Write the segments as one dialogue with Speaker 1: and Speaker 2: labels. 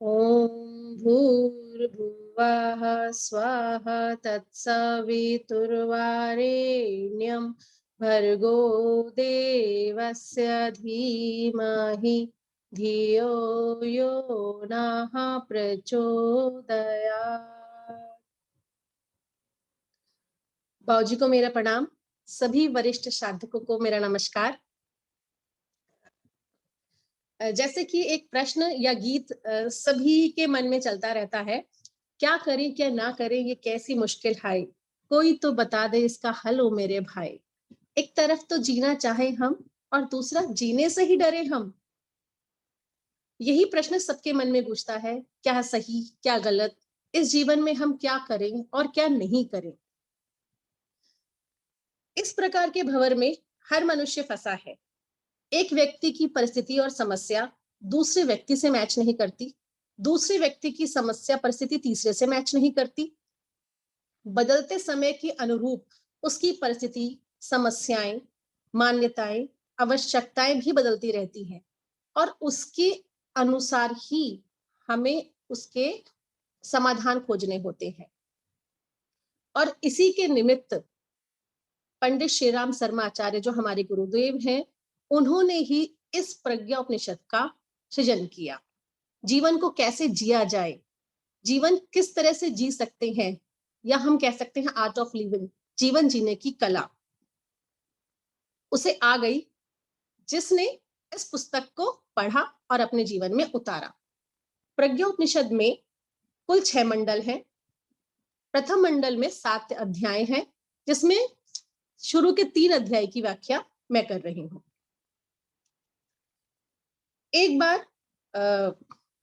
Speaker 1: ॐ भूर्भुवः स्वः तत्सवितुर्वरेण्यं भर्गो देवस्य धीमहि धियो यो नः प्रचोदयात्। बाबूजी को मेरा प्रणाम। सभी वरिष्ठ साधकों को मेरा नमस्कार। जैसे कि एक प्रश्न या गीत सभी के मन में चलता रहता है, क्या करें क्या ना करें ये कैसी मुश्किल हाय, कोई तो बता दे इसका हल ओ मेरे भाई। एक तरफ तो जीना चाहे हम और दूसरा जीने से ही डरे हम। यही प्रश्न सबके मन में गूंजता है, क्या सही क्या गलत, इस जीवन में हम क्या करें और क्या नहीं करें। इस प्रकार के भंवर में हर मनुष्य फंसा है। एक व्यक्ति की परिस्थिति और समस्या दूसरे व्यक्ति से मैच नहीं करती, दूसरे व्यक्ति की समस्या परिस्थिति तीसरे से मैच नहीं करती। बदलते समय के अनुरूप उसकी परिस्थिति, समस्याएं, मान्यताएं, आवश्यकताएं भी बदलती रहती हैं और उसके अनुसार ही हमें उसके समाधान खोजने होते हैं। और इसी के निमित्त पंडित श्री राम शर्मा आचार्य जो हमारे गुरुदेव हैं, उन्होंने ही इस प्रज्ञा उपनिषद का सृजन किया। जीवन को कैसे जिया जाए, जीवन किस तरह से जी सकते हैं, या हम कह सकते हैं आर्ट ऑफ लिविंग, जीवन जीने की कला उसे आ गई, जिसने इस पुस्तक को पढ़ा और अपने जीवन में उतारा। प्रज्ञा उपनिषद में कुल 6 मंडल हैं। प्रथम मंडल में 7 अध्याय हैं, जिसमें शुरू के 3 अध्याय की व्याख्या मैं कर रही हूं। एक बार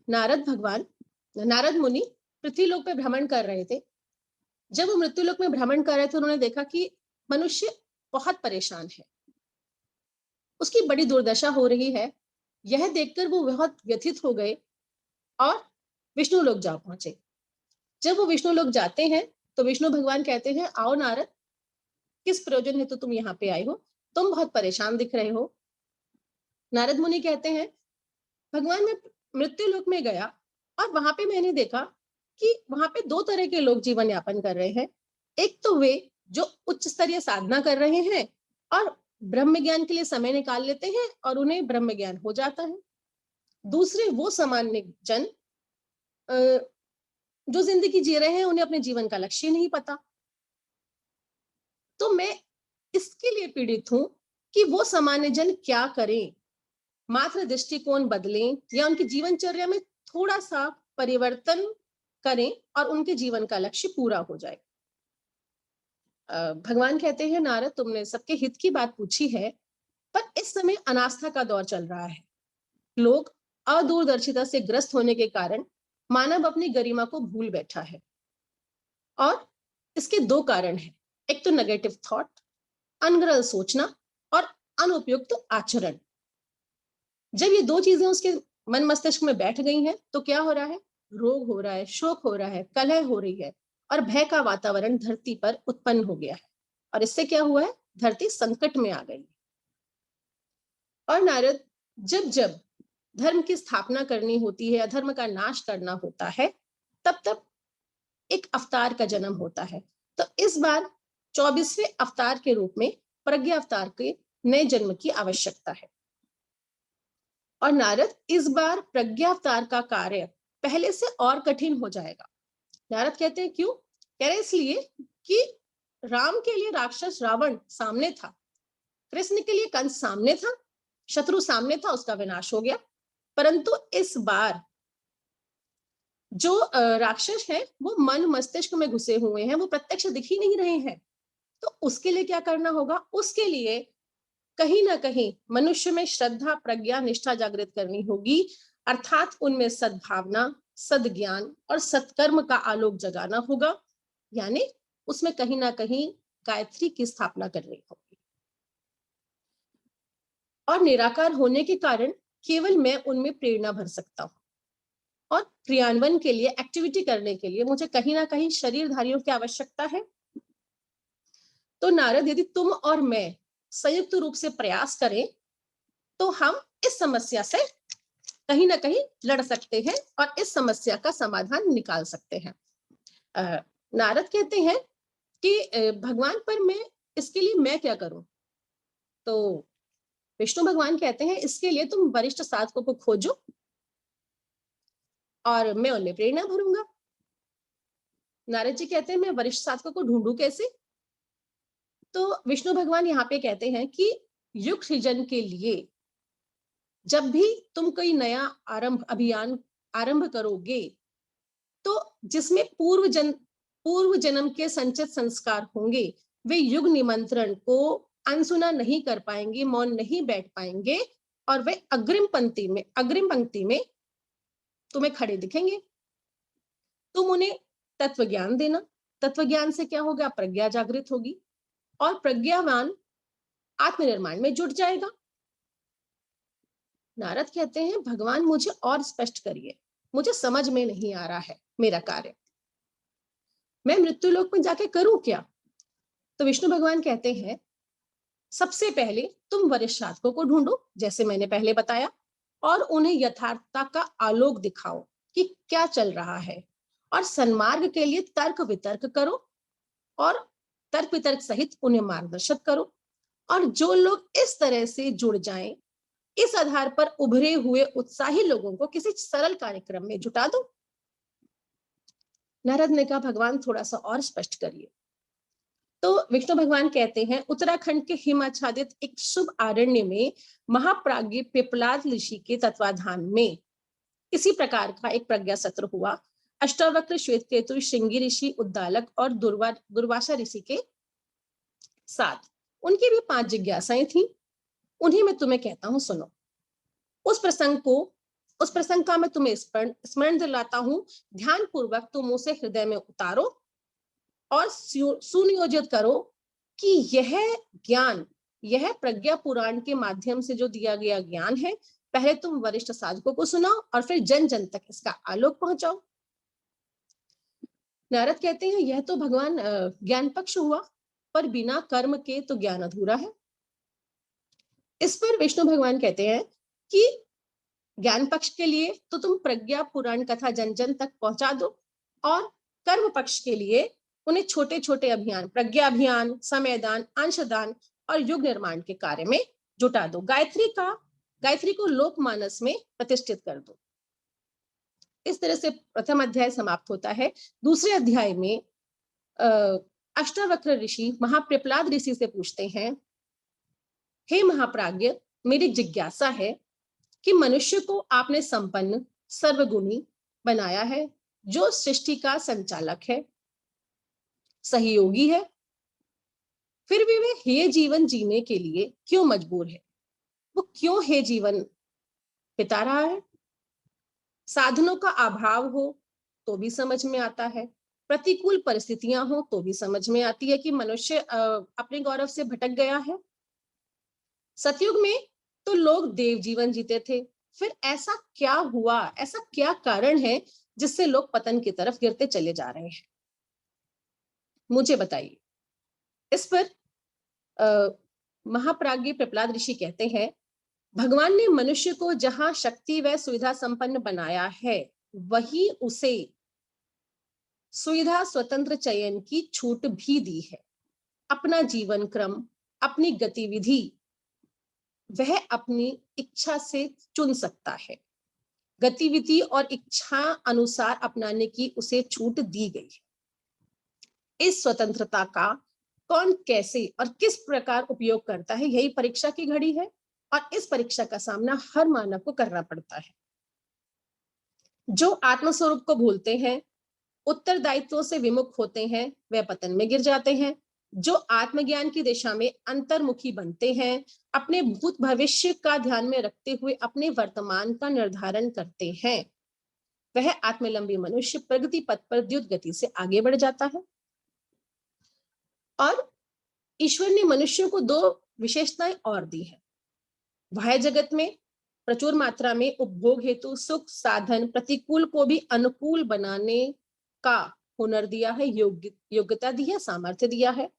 Speaker 1: नारद मुनि पृथ्वीलोक पे भ्रमण कर रहे थे। जब वो मृत्युलोक में भ्रमण कर रहे थे, उन्होंने देखा कि मनुष्य बहुत परेशान है, उसकी बड़ी दुर्दशा हो रही है। यह देखकर वो बहुत व्यथित हो गए और विष्णु लोक जा पहुंचे। जब वो विष्णु लोक जाते हैं तो विष्णु भगवान कहते हैं, आओ नारद, किस प्रयोजन हेतु तुम यहाँ पे आए हो, तुम बहुत परेशान दिख रहे हो। नारद मुनि कहते हैं, भगवान मैं मृत्यु लोक में गया और वहां पे मैंने देखा कि वहां पे 2 तरह के लोग जीवन यापन कर रहे हैं। एक तो वे जो उच्च स्तरीय साधना कर रहे हैं और ब्रह्म ज्ञान के लिए समय निकाल लेते हैं और उन्हें ब्रह्म ज्ञान हो जाता है। दूसरे वो सामान्य जन जो जिंदगी जी रहे हैं, उन्हें अपने जीवन का लक्ष्य नहीं पता। तो मैं इसके लिए पीड़ित हूं कि वो सामान्य जन क्या करें, मात्र दृष्टिकोण बदलें या उनकी जीवनचर्या में थोड़ा सा परिवर्तन करें और उनके जीवन का लक्ष्य पूरा हो जाए। भगवान कहते हैं, नारद तुमने सबके हित की बात पूछी है, पर इस समय अनास्था का दौर चल रहा है। लोग अदूरदर्शिता से ग्रस्त होने के कारण मानव अपनी गरिमा को भूल बैठा है। और इसके 2 कारण हैं। एक तो नेगेटिव थॉट, अनगढ़ सोचना, और अनुपयुक्त आचरण। जब ये 2 चीजें उसके मन मस्तिष्क में बैठ गई हैं, तो क्या हो रहा है, रोग हो रहा है, शोक हो रहा है, कलह हो रही है और भय का वातावरण धरती पर उत्पन्न हो गया है। और इससे क्या हुआ है, धरती संकट में आ गई। और नारद, जब जब धर्म की स्थापना करनी होती है, अधर्म का नाश करना होता है, तब तब एक अवतार का जन्म होता है। तो इस बार 24वें अवतार के रूप में प्रज्ञा अवतार के नए जन्म की आवश्यकता है। और नारद, इस बार प्रज्ञा अवतार का कार्य पहले से और कठिन हो जाएगा। नारद कहते हैं, क्यों? कह रहे इसलिए कि राम के लिए राक्षस रावण सामने था, कृष्ण के लिए कंस सामने था, शत्रु सामने था, उसका विनाश हो गया। परंतु इस बार जो राक्षस है वो मन मस्तिष्क में घुसे हुए हैं, वो प्रत्यक्ष दिख ही नहीं रहे हैं। तो उसके लिए क्या करना होगा, उसके लिए कहीं ना कहीं मनुष्य में श्रद्धा, प्रज्ञा, निष्ठा जागृत करनी होगी। अर्थात उनमें सद्भावना, सद्ज्ञान और सत्कर्म का आलोक जगाना होगा। यानी उसमें कहीं ना कहीं गायत्री की स्थापना करनी होगी। और निराकार होने के कारण केवल मैं उनमें प्रेरणा भर सकता हूं। और क्रियान्वयन के लिए, एक्टिविटी करने के लिए मुझे कहीं ना कहीं शरीरधारियों की आवश्यकता है। तो नारद, यदि तुम और मैं संयुक्त रूप से प्रयास करें तो हम इस समस्या से कहीं ना कहीं लड़ सकते हैं और इस समस्या का समाधान निकाल सकते हैं। नारद कहते हैं कि भगवान, पर मैं इसके लिए मैं क्या करूं? तो विष्णु भगवान कहते हैं, इसके लिए तुम वरिष्ठ साधकों को खोजो और मैं उनमें प्रेरणा भरूंगा। नारद जी कहते हैं, मैं वरिष्ठ साधकों को ढूंढूं कैसे? तो विष्णु भगवान यहाँ पे कहते हैं कि युग सृजन के लिए जब भी तुम कोई नया अभियान आरंभ करोगे, तो जिसमें पूर्व जन्म के संचित संस्कार होंगे, वे युग निमंत्रण को अनसुना नहीं कर पाएंगे, मौन नहीं बैठ पाएंगे और वे अग्रिम पंक्ति में तुम्हें खड़े दिखेंगे। तुम उन्हें तत्व ज्ञान देना। तत्व ज्ञान से क्या होगा? प्रज्ञा जागृत होगी और प्रज्ञावान आत्मनिर्माण में जुट जाएगा। नारद कहते हैं, भगवान मुझे और स्पष्ट करिए, मुझे समझ में नहीं आ रहा है मेरा कार्य, मैं मृत्यु लोक में जाके करूं क्या? तो विष्णु भगवान कहते हैं, सबसे पहले तुम वरिष्ठ साधकों को ढूंढो, जैसे मैंने पहले बताया, और उन्हें यथार्थता का आलोक दिखाओ कि क्या चल रहा है, और सन्मार्ग के लिए तर्क वितर्क करो और तर्क वितर्क सहित उन्हें मार्गदर्शित करो। और जो लोग इस तरह से जुड़ जाएं, इस आधार पर उभरे हुए उत्साही लोगों को किसी सरल कार्यक्रम में जुटा दो। नारद ने कहा, भगवान थोड़ा सा और स्पष्ट करिए। तो विष्णु भगवान कहते हैं, उत्तराखंड के हिम आच्छादित एक शुभ आरण्य में महाप्राज्ञ पिपलाद ऋषि के तत्वाधान में इसी प्रकार का एक प्रज्ञा सत्र हुआ। अष्टावक्र, श्वेतकेतु, श्रृंगी ऋषि, उद्दालक और दुर्वासा ऋषि के साथ उनकी भी 5 जिज्ञासाएं थी। उन्हें मैं तुम्हें कहता हूं, सुनो। उस प्रसंग का मैं तुम्हें स्मरण दिलाता हूं। ध्यान पूर्वक तुम उसे हृदय में उतारो और सुनियोजित करो कि यह प्रज्ञा पुराण के माध्यम से जो दिया गया ज्ञान है, पहले तुम वरिष्ठ साधकों को सुनाओ और फिर जन जन तक इसका आलोक पहुंचाओ। नारद कहते हैं, यह तो भगवान ज्ञान पक्ष हुआ, पर बिना कर्म के तो ज्ञान अधूरा है। इस पर विष्णु भगवान कहते हैं कि ज्ञान पक्ष के लिए तो तुम प्रज्ञा पुराण कथा जन जन तक पहुंचा दो, और कर्म पक्ष के लिए उन्हें छोटे छोटे अभियान, प्रज्ञा अभियान, समयदान, अंशदान और युग निर्माण के कार्य में जुटा दो। गायत्री को लोकमानस में प्रतिष्ठित कर दो। इस तरह से प्रथम अध्याय समाप्त होता है। दूसरे अध्याय में अष्टावक्र ऋषि महाप्रहलाद ऋषि से पूछते हैं, हे महाप्राज्ञ, मेरी जिज्ञासा है कि मनुष्य को आपने संपन्न, सर्वगुणी बनाया है, जो सृष्टि का संचालक है, सहयोगी है, फिर भी वे हे जीवन जीने के लिए क्यों मजबूर है? वो क्यों हे जीवन बिता रहा है? साधनों का अभाव हो तो भी समझ में आता है, प्रतिकूल परिस्थितियां हो तो भी समझ में आती है कि मनुष्य अपने गौरव से भटक गया है। सतयुग में तो लोग देव जीवन जीते थे, फिर ऐसा क्या हुआ, ऐसा क्या कारण है जिससे लोग पतन की तरफ गिरते चले जा रहे हैं? मुझे बताइए। इस पर महाप्राज्ञ प्रहलाद ऋषि कहते हैं, भगवान ने मनुष्य को जहां शक्ति व सुविधा संपन्न बनाया है, वही उसे सुविधा स्वतंत्र चयन की छूट भी दी है। अपना जीवन क्रम, अपनी गतिविधि वह अपनी इच्छा से चुन सकता है। गतिविधि और इच्छा अनुसार अपनाने की उसे छूट दी गई है। इस स्वतंत्रता का कौन कैसे और किस प्रकार उपयोग करता है, यही परीक्षा की घड़ी है, और इस परीक्षा का सामना हर मानव को करना पड़ता है। जो आत्मस्वरूप को भूलते हैं, उत्तरदायित्वों से विमुख होते हैं, वह पतन में गिर जाते हैं। जो आत्मज्ञान की दिशा में अंतर्मुखी बनते हैं, अपने भूत भविष्य का ध्यान में रखते हुए अपने वर्तमान का निर्धारण करते हैं, वह आत्मलंबी मनुष्य प्रगति पथ पर द्रुत गति से आगे बढ़ जाता है। और ईश्वर ने मनुष्य को 2 विशेषताएं और दी है। बाह्य जगत में प्रचुर मात्रा में उपभोग हेतु सुख साधन, प्रतिकूल को भी अनुकूल बनाने का हुनर दिया है, योग्यता दी है, सामर्थ्य दिया है।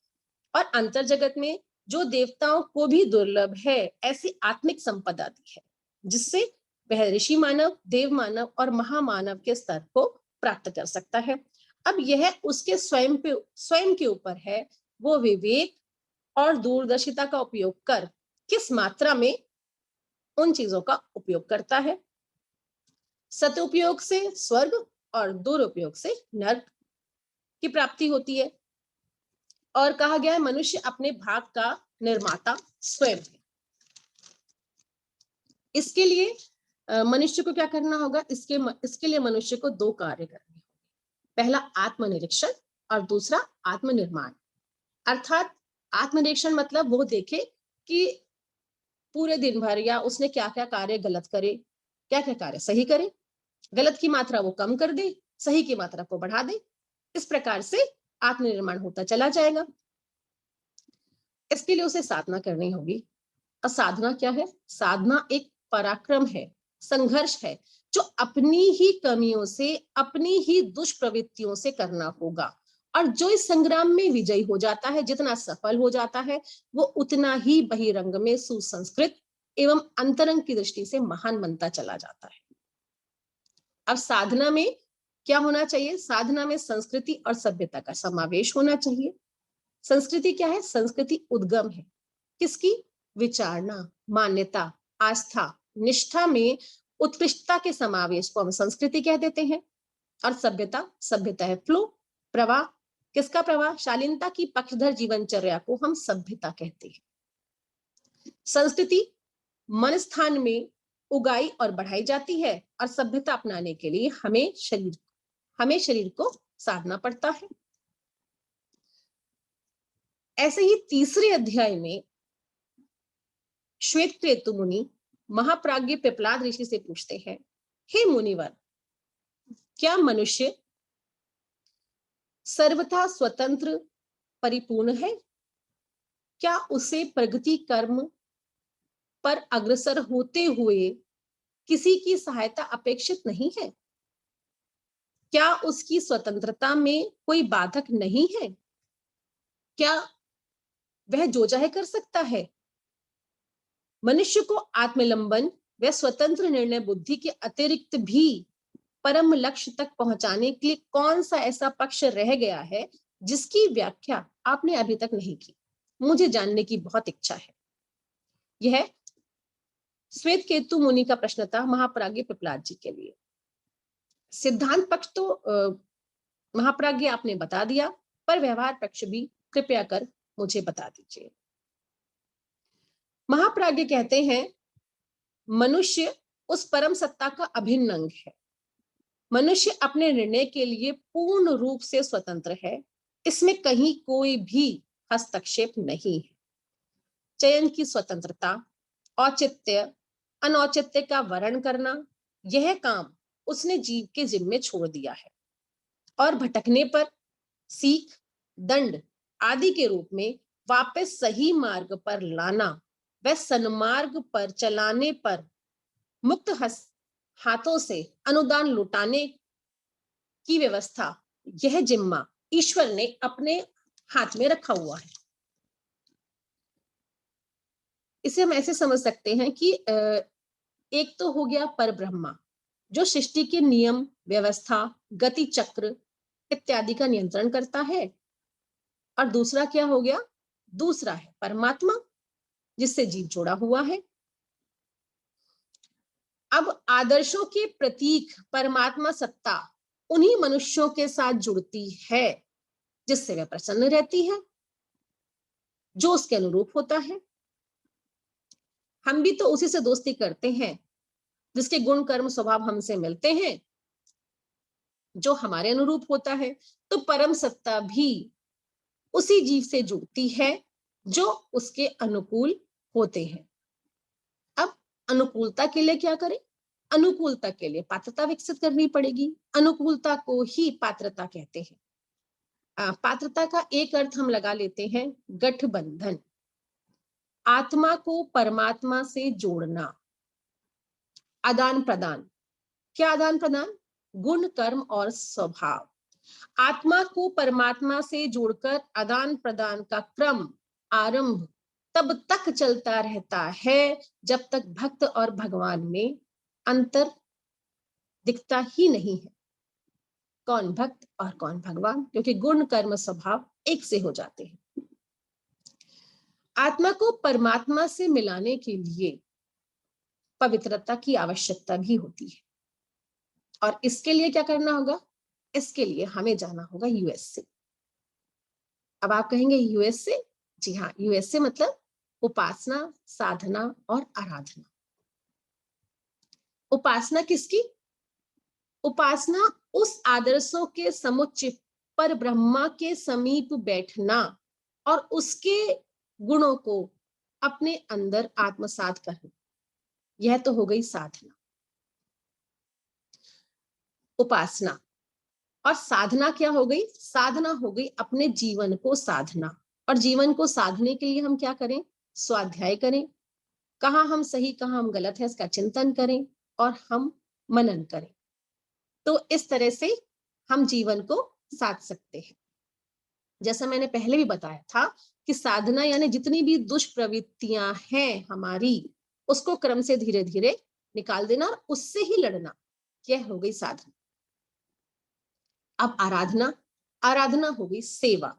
Speaker 1: और अंतर जगत में जो देवताओं को भी दुर्लभ है, ऐसी आत्मिक संपदा दी है, जिससे वह ऋषि मानव, देव मानव और महामानव के स्तर को प्राप्त कर सकता है। अब यह उसके स्वयं के ऊपर है, वो विवेक और दूरदर्शिता का उपयोग कर किस मात्रा में उन चीजों का उपयोग करता है। सदुपयोग से स्वर्ग और दुरुपयोग से नरक की प्राप्ति होती है। और कहा गया है मनुष्य अपने भाग का निर्माता स्वयं है। इसके लिए मनुष्य को क्या करना होगा? इसके लिए मनुष्य को दो कार्य करने होंगे। पहला आत्मनिरीक्षण और दूसरा आत्मनिर्माण। अर्थात आत्मनिरीक्षण मतलब वो देखे कि पूरे दिन भर या उसने क्या क्या कार्य गलत करे, क्या क्या कार्य सही करे, गलत की मात्रा वो कम कर दे, सही की मात्रा को बढ़ा दे। इस प्रकार से आत्मनिर्माण होता चला जाएगा। इसके लिए उसे साधना करनी होगी। और साधना क्या है? साधना एक पराक्रम है, संघर्ष है, जो अपनी ही कमियों से, अपनी ही दुष्प्रवृत्तियों से करना होगा। और जो इस संग्राम में विजयी हो जाता है, जितना सफल हो जाता है, वो उतना ही बहिरंग में सुसंस्कृत एवं अंतरंग की दृष्टि से महान बनता चला जाता है। अब साधना में क्या होना चाहिए? साधना में संस्कृति और सभ्यता का समावेश होना चाहिए। संस्कृति क्या है? संस्कृति उद्गम है। किसकी? विचारना, मान्यता, आस्था, निष्ठा में उत्कृष्टता के समावेश को हम संस्कृति कह देते हैं। और सभ्यता, सभ्यता है फ्लो, प्रवाह। किसका प्रवाह? शालीनता की पक्षधर जीवनचर्या को हम सभ्यता कहते हैं। संस्कृति मन स्थान में उगाई और बढ़ाई जाती है, और सभ्यता अपनाने के लिए हमें शरीर को साधना पड़ता है। ऐसे ही तीसरे अध्याय में श्वेत केतु मुनि महाप्राज्ञ पिपलाद ऋषि से पूछते हैं, हे मुनिवर, क्या मनुष्य सर्वथा स्वतंत्र परिपूर्ण है? क्या उसे प्रगति कर्म पर अग्रसर होते हुए किसी की सहायता अपेक्षित नहीं है? क्या उसकी स्वतंत्रता में कोई बाधक नहीं है? क्या वह जो चाहे कर सकता है? मनुष्य को आत्मलंबन व स्वतंत्र निर्णय बुद्धि के अतिरिक्त भी परम लक्ष्य तक पहुंचाने के लिए कौन सा ऐसा पक्ष रह गया है जिसकी व्याख्या आपने अभी तक नहीं की? मुझे जानने की बहुत इच्छा है। यह श्वेत केतु मुनि का प्रश्न था महाप्राज्ञ पिपलाद जी के लिए। सिद्धांत पक्ष तो महाप्राज्ञ आपने बता दिया, पर व्यवहार पक्ष भी कृपया कर मुझे बता दीजिए। महाप्राज्ञ कहते हैं, मनुष्य उस परम सत्ता का अभिन्न अंग है। मनुष्य अपने निर्णय के लिए पूर्ण रूप से स्वतंत्र है। इसमें कहीं कोई भी हस्तक्षेप नहीं है। चयन की स्वतंत्रता, औचित्य, अनौचित्य का वर्ण करना, यह काम उसने जीव के जिम्मे छोड़ दिया है। और भटकने पर सीख, दंड आदि के रूप में वापस सही मार्ग पर लाना व सन्मार्ग पर चलाने पर मुक्त हाथों से अनुदान लुटाने की व्यवस्था, यह जिम्मा ईश्वर ने अपने हाथ में रखा हुआ है। इसे हम ऐसे समझ सकते हैं कि एक तो हो गया परब्रह्मा, जो सृष्टि के नियम, व्यवस्था, गति चक्र इत्यादि का नियंत्रण करता है। और दूसरा क्या हो गया? दूसरा है परमात्मा, जिससे जीव जुड़ा हुआ है। अब आदर्शों के प्रतीक परमात्मा सत्ता उन्हीं मनुष्यों के साथ जुड़ती है जिससे वह प्रसन्न रहती है, जो उसके अनुरूप होता है। हम भी तो उसी से दोस्ती करते हैं जिसके गुण कर्म स्वभाव हमसे मिलते हैं, जो हमारे अनुरूप होता है। तो परम सत्ता भी उसी जीव से जुड़ती है जो उसके अनुकूल होते हैं। अब अनुकूलता के लिए क्या करें? अनुकूलता के लिए पात्रता विकसित करनी पड़ेगी। अनुकूलता को ही पात्रता कहते हैं। पात्रता का एक अर्थ हम लगा लेते हैं गठबंधन, आत्मा को परमात्मा से जोड़ना, आदान प्रदान। क्या आदान प्रदान? गुण कर्म और स्वभाव। आत्मा को परमात्मा से जोड़कर आदान प्रदान का क्रम आरंभ तब तक चलता रहता है जब तक भक्त और भगवान में अंतर दिखता ही नहीं है। कौन भक्त और कौन भगवान, क्योंकि गुण कर्म स्वभाव एक से हो जाते हैं। आत्मा को परमात्मा से मिलाने के लिए पवित्रता की आवश्यकता भी होती है, और इसके लिए क्या करना होगा? इसके लिए हमें जाना होगा यूएसए। अब आप कहेंगे यूएसए? जी हाँ, यूएसए मतलब उपासना, साधना और आराधना। उपासना किसकी? उपासना उस आदर्शों के समुच्चय पर ब्रह्मा के समीप बैठना और उसके गुणों को अपने अंदर आत्मसात करना, यह तो हो गई साधना। उपासना और साधना क्या हो गई? साधना हो गई अपने जीवन को साधना, और जीवन को साधने के लिए हम क्या करें? स्वाध्याय करें, कहाँ हम सही कहाँ हम गलत है इसका चिंतन करें, और हम मनन करें। तो इस तरह से हम जीवन को साध सकते हैं। जैसा मैंने पहले भी बताया था कि साधना यानी जितनी भी दुष्प्रवृत्तियां हैं हमारी, उसको क्रम से धीरे धीरे निकाल देना और उससे ही लड़ना, यह हो गई साधना। अब आराधना, आराधना हो गई सेवा।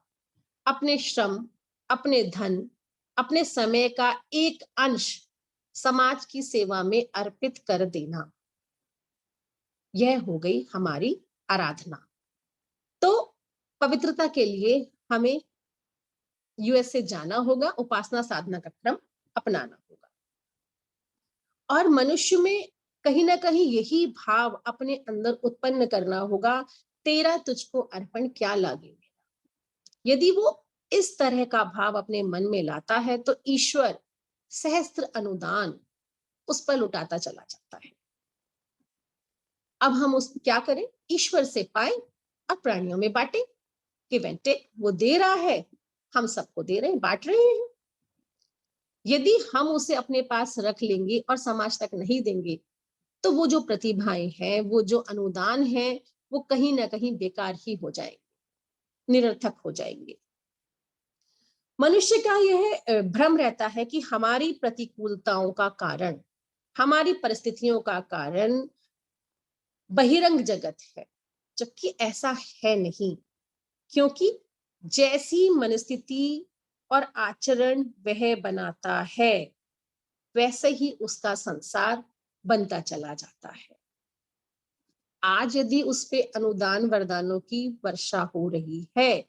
Speaker 1: अपने श्रम, अपने धन, अपने समय का एक अंश समाज की सेवा में अर्पित कर देना, यह हो गई हमारी आराधना। तो पवित्रता के लिए हमें यूएसए जाना होगा, उपासना साधना का क्रम अपनाना होगा, और मनुष्य में कहीं ना कहीं यही भाव अपने अंदर उत्पन्न करना होगा, तेरा तुझको अर्पण क्या लागे। यदि वो इस तरह का भाव अपने मन में लाता है तो ईश्वर सहस्त्र अनुदान उस पर लुटाता चला जाता है। अब हम उस क्या करें? ईश्वर से पाए और प्राणियों में बांटे। गिव एंड टेक, वो दे रहा है, हम सबको दे रहे हैं, बांट रहे हैं। यदि हम उसे अपने पास रख लेंगे और समाज तक नहीं देंगे तो वो जो प्रतिभाएं हैं, वो जो अनुदान है, वो कहीं ना कहीं बेकार ही हो जाएंगे, निरर्थक हो जाएंगे। मनुष्य का यह भ्रम रहता है कि हमारी प्रतिकूलताओं का कारण, हमारी परिस्थितियों का कारण बहिरंग जगत है, जबकि ऐसा है नहीं। क्योंकि जैसी मनस्थिति और आचरण वह बनाता है, वैसे ही उसका संसार बनता चला जाता है। आज यदि उस पे अनुदान वरदानों की वर्षा हो रही है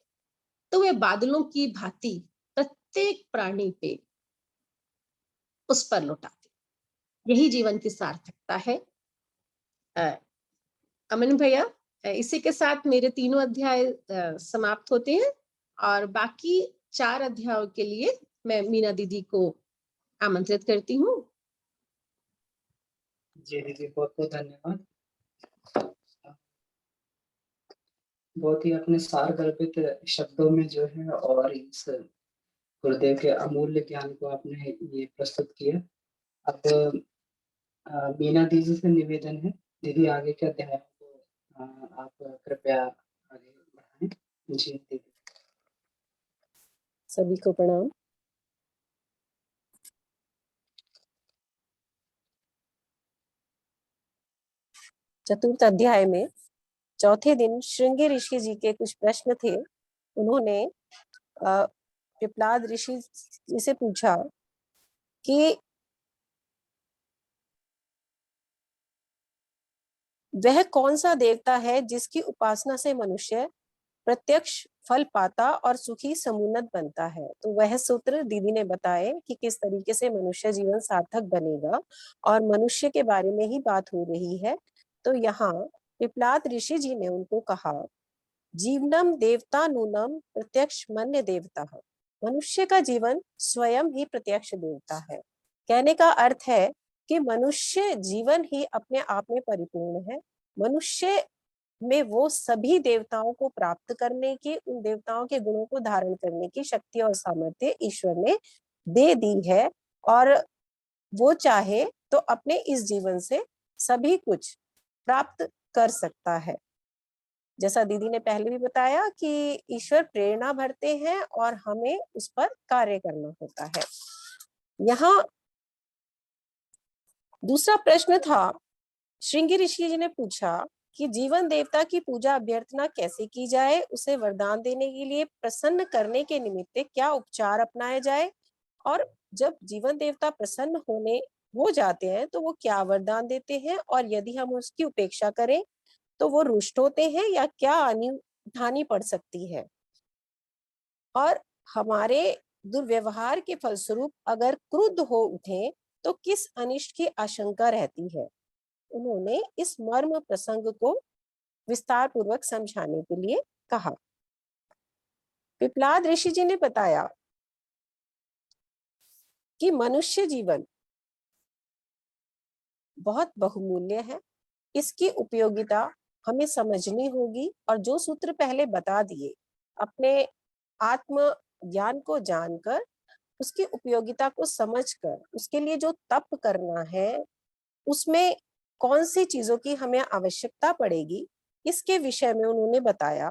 Speaker 1: तो वह बादलों की भांति प्रत्येक प्राणी पे उस पर लौटाते। यही जीवन की सार्थकता है। अमन भैया, इसी के साथ मेरे तीनों अध्याय समाप्त होते हैं, और बाकी 4 अध्यायों के लिए मैं मीना दीदी को आमंत्रित करती हूँ।
Speaker 2: जी दीदी, बहुत बहुत धन्यवाद। बहुत ही अपने सार गर्भित शब्दों में जो है और इस गुरुदेव के अमूल्य ज्ञान को आपने ये प्रस्तुत किया। अब मीना दीदी से निवेदन है, दीदी आगे के अध्याय को आप कृपया आगे बढ़ाएं। जी दीदी।
Speaker 3: सभी को प्रणाम। चतुर्थ अध्याय में चौथे दिन श्रृंगी ऋषि जी के कुछ प्रश्न थे। उन्होंने पिपलाद ऋषि जी से पूछा कि वह कौन सा देवता है जिसकी उपासना से मनुष्य प्रत्यक्ष फल पाता और सुखी समुन्नत बनता है। तो वह सूत्र दीदी ने बताए कि किस तरीके से मनुष्य जीवन सार्थक बनेगा, और मनुष्य के बारे में ही बात हो रही है। तो यहाँ पिपलाद ऋषि जी ने उनको कहा, जीवनम देवता नूनम प्रत्यक्ष मन्य देवता। मनुष्य का जीवन स्वयं ही प्रत्यक्ष देवता है। कहने का अर्थ है कि मनुष्य जीवन ही अपने आप में परिपूर्ण है। मनुष्य में वो सभी देवताओं को प्राप्त करने की, उन देवताओं के गुणों को धारण करने की शक्ति और सामर्थ्य ईश्वर ने दे दी है, और वो चाहे तो अपने इस जीवन से सभी कुछ प्राप्त कर सकता है। जैसा दीदी ने पहले भी बताया कि ईश्वर प्रेरणा भरते हैं और हमें उस पर कार्य करना होता है। यहाँ दूसरा प्रश्न था श्रृंगी ऋषि जी ने पूछा कि जीवन देवता की पूजा अभ्यर्थना कैसे की जाए, उसे वरदान देने के लिए प्रसन्न करने के निमित्त क्या उपचार अपनाए जाए, और जब जीवन देवता प्रसन्न हो जाते हैं तो वो क्या वरदान देते हैं, और यदि हम उसकी उपेक्षा करें तो वो रुष्ट होते हैं या क्या हानि उठानी पड़ सकती है, और हमारे दुर्व्यवहार के फलस्वरूप अगर क्रुद्ध हो उठे तो किस अनिष्ट की आशंका रहती है। उन्होंने इस मर्म प्रसंग को विस्तार पूर्वक समझाने के लिए कहा। पिपलाद ऋषि जी ने बताया कि मनुष्य जीवन बहुत बहुमूल्य है, इसकी उपयोगिता हमें समझनी होगी, और जो सूत्र पहले बता दिए, अपने आत्म ज्ञान को जानकर, उसकी उपयोगिता को समझकर, उसके लिए जो तप करना है, उसमें कौन सी चीजों की हमें आवश्यकता पड़ेगी, इसके विषय में उन्होंने बताया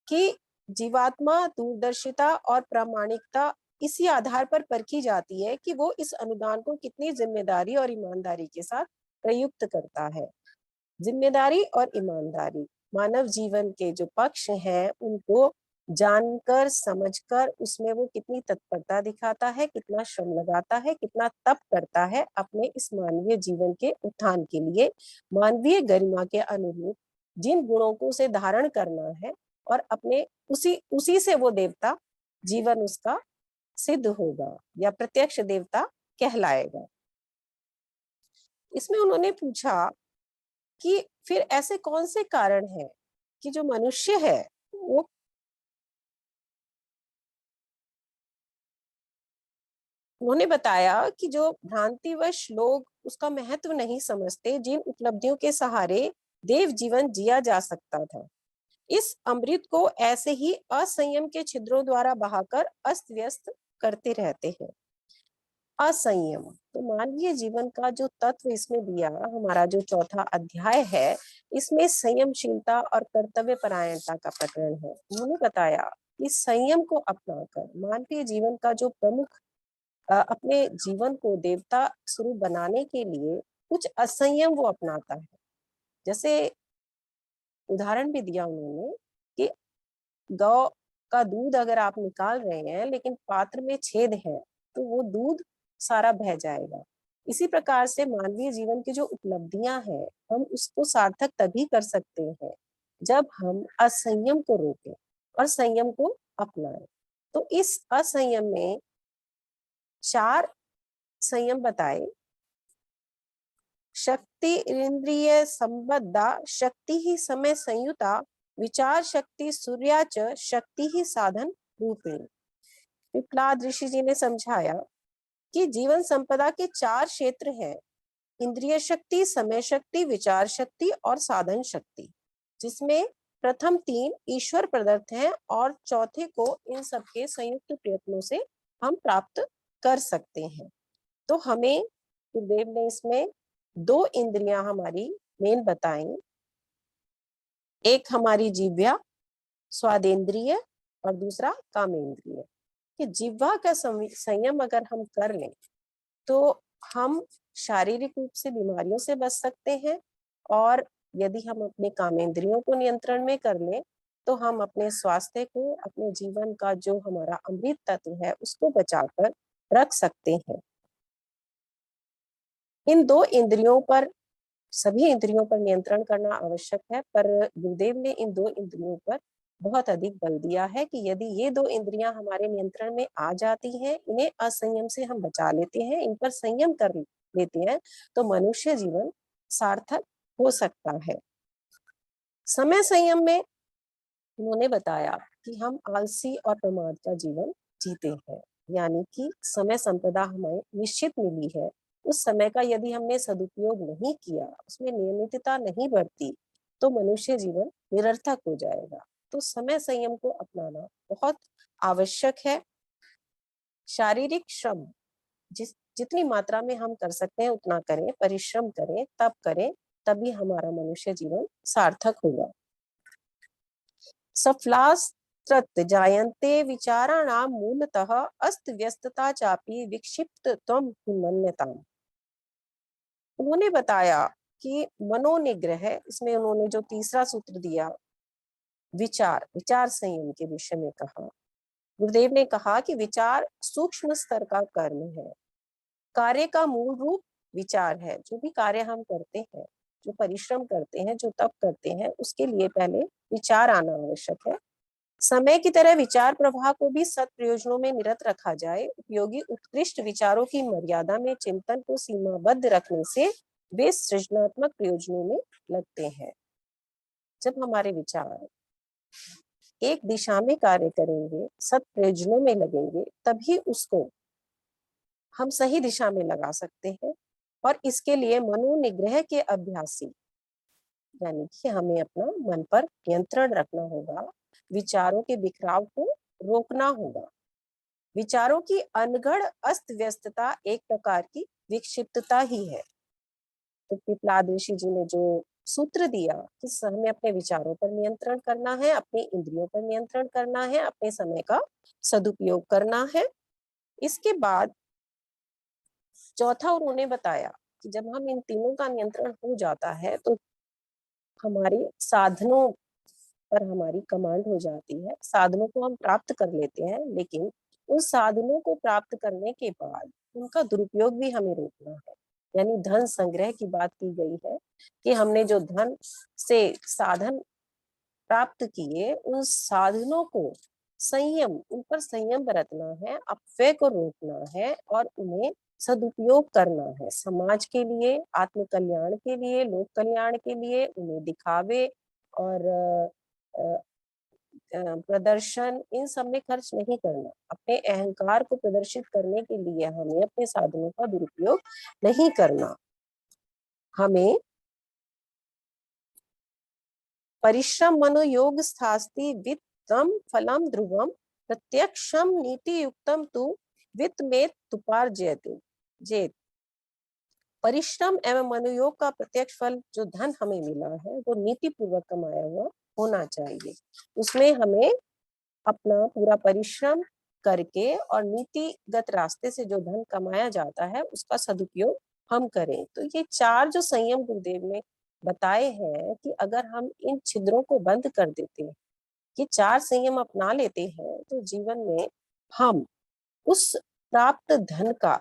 Speaker 3: कि जीवात्मा दूरदर्शिता और प्रामाणिकता इसी आधार पर परखी जाती है कि वो इस अनुदान को कितनी जिम्मेदारी और ईमानदारी के साथ प्रयुक्त करता है। जिम्मेदारी और ईमानदारी मानव जीवन के जो पक्ष हैं, उनको जानकर समझकर उसमें वो कितनी तत्परता दिखाता है, कितना श्रम लगाता है, कितना तप करता है अपने इस मानवीय जीवन के उत्थान के लिए, मानवीय गरिमा के अनुरूप जिन गुणों को उसे धारण करना है, और अपने उसी से वो देवता जीवन उसका सिद्ध होगा या प्रत्यक्ष देवता कहलाएगा। इसमें उन्होंने पूछा कि फिर ऐसे कौन से कारण हैं कि जो मनुष्य है वो उन्होंने बताया कि जो भ्रांतिवश लोग उसका महत्व नहीं समझते, जिन उपलब्धियों के सहारे देव जीवन जिया जा सकता था, इस अमृत को ऐसे ही असंयम के छिद्रों द्वारा बहाकर अस्त व्यस्त करते रहते हैं। असंयम तो मानवीय जीवन का जो तत्व इसमें दिया, हमारा जो चौथा अध्याय है, इसमें संयमशीलता और कर्तव्य परायणता का प्रकरण है। उन्होंने बताया कि संयम को अपनाकर मानवीय जीवन का जो प्रमुख अपने जीवन को देवता स्वरूप बनाने के लिए कुछ असंयम वो अपनाता है। जैसे उदाहरण भी दिया उन्होंने कि गौ का दूध अगर आप निकाल रहे हैं लेकिन पात्र में छेद है तो वो दूध सारा बह जाएगा। इसी प्रकार से मानवीय जीवन की जो उपलब्धियां हैं, हम उसको सार्थक तभी कर सकते हैं जब हम असंयम को रोकें और संयम को अपनाएं। तो इस असंयम में 4 संयम बताए। शक्ति इंद्रिय संबद्धा, शक्ति ही समय संयुता, विचार शक्ति सूर्या च, शक्ति ही साधन रूपिणी। पिपलाद ऋषि जी ने समझाया कि जीवन संपदा के 4 क्षेत्र हैं, इंद्रिय शक्ति, समय शक्ति, विचार शक्ति और साधन शक्ति, जिसमें प्रथम 3 ईश्वर प्रदत्त हैं और चौथे को इन सबके संयुक्त प्रयत्नों से हम प्राप्त कर सकते हैं। तो हमें गुरुदेव ने इसमें 2 इंद्रियां हमारी मेन बताई, एक हमारी जिह्वा स्वादेंद्रिय और दूसरा कामेंद्रिय। कि जिह्वा का संयम अगर हम कर लें तो हम शारीरिक रूप से बीमारियों से बच सकते हैं, और यदि हम अपने कामेंद्रियों को नियंत्रण में कर लें तो हम अपने स्वास्थ्य को, अपने जीवन का जो हमारा अमृत तत्व है उसको बचाकर रख सकते हैं। इन 2 इंद्रियों पर, सभी इंद्रियों पर नियंत्रण करना आवश्यक है, पर गुरुदेव ने इन 2 इंद्रियों पर बहुत अधिक बल दिया है कि यदि ये 2 इंद्रियां हमारे नियंत्रण में आ जाती हैं, इन्हें असंयम से हम बचा लेते हैं, इन पर संयम कर लेते हैं, तो मनुष्य जीवन सार्थक हो सकता है। समय संयम में उन्होंने बताया कि हम आलसी और प्रमाद का जीवन जीते हैं, यानी कि समय संपदा हमें निश्चित मिली है, उस समय का यदि हमने सदुपयोग नहीं किया, उसमें नियमितता नहीं बरती, तो मनुष्य जीवन निरर्थक हो जाएगा। तो समय संयम को अपनाना बहुत आवश्यक है। शारीरिक श्रम जितनी मात्रा में हम कर सकते हैं उतना करें, परिश्रम करें, तप करें, तभी हमारा मनुष्य जीवन सार्थक होगा। सफलास्त्रत जायन्ते विचाराणां मूलतः अस्त व्यस्तता चापि विक्षिप्त त्वं हिमन्यताम्। उन्होंने बताया कि मनोनिग्रह, इसमें उन्होंने जो तीसरा सूत्र दिया विचार संयम के विषय में कहा। गुरुदेव ने कहा कि विचार सूक्ष्म स्तर का कर्म है, कार्य का मूल रूप विचार है। जो भी कार्य हम करते हैं, जो परिश्रम करते हैं, जो तप करते हैं, उसके लिए पहले विचार आना आवश्यक है। समय की तरह विचार प्रवाह को भी सत प्रयोजनों में निरत रखा जाए। उपयोगी उत्कृष्ट विचारों की मर्यादा में चिंतन को सीमाबद्ध रखने से वे सृजनात्मक प्रयोजनों में लगते हैं। जब हमारे विचार एक दिशा में कार्य करेंगे, सत प्रयोजनों में लगेंगे, तभी उसको हम सही दिशा में लगा सकते हैं। और इसके लिए मनोनिग्रह के अभ्यासी, यानी कि हमें अपना मन पर नियंत्रण रखना होगा, विचारों के बिखराव को रोकना होगा। विचारों की अनगढ़ अस्त व्यस्तता एक प्रकार की विक्षिप्तता ही है। तो पिपलाद ऋषि जी ने जो सूत्र दिया कि हमें अपने विचारों पर नियंत्रण करना है, अपने इंद्रियों पर नियंत्रण करना है, अपने समय का सदुपयोग करना है। इसके बाद चौथा उन्होंने बताया कि जब हम इन तीनों का नियंत्रण हो जाता है तो हमारे साधनों पर हमारी कमांड हो जाती है, साधनों को हम प्राप्त कर लेते हैं। लेकिन उन साधनों को प्राप्त करने के बाद उनका दुरुपयोग भी हमें रोकना है। यानी धन संग्रह की बात की गई है कि हमने जो धन से साधन प्राप्त किए, उन साधनों को उन पर संयम बरतना है, अपव्यय को रोकना है और उन्हें सदुपयोग करना है, समाज के लिए, आत्म कल्याण के लिए, लोक कल्याण के लिए। उन्हें दिखावे और प्रदर्शन, इन सब में खर्च नहीं करना। अपने अहंकार को प्रदर्शित करने के लिए हमें अपने साधनों का दुरुपयोग नहीं करना। हमें परिश्रम मनोयोग स्थास्ति वित्तम फलम ध्रुवम प्रत्यक्षम नीति युक्तम तु वित्त में तुपार्जयते जेत। परिश्रम एवं मनोयोग का प्रत्यक्ष फल जो धन हमें मिला है वो नीति पूर्वक कमाया हुआ होना चाहिए। उसमें हमें अपना पूरा परिश्रम करके और नीतिगत रास्ते से जो धन कमाया जाता है उसका सदुपयोग हम करें। तो ये चार जो संयम गुरुदेव ने बताए हैं कि अगर हम इन छिद्रों को बंद कर देते हैं, ये चार संयम अपना लेते हैं, तो जीवन में हम उस प्राप्त धन का,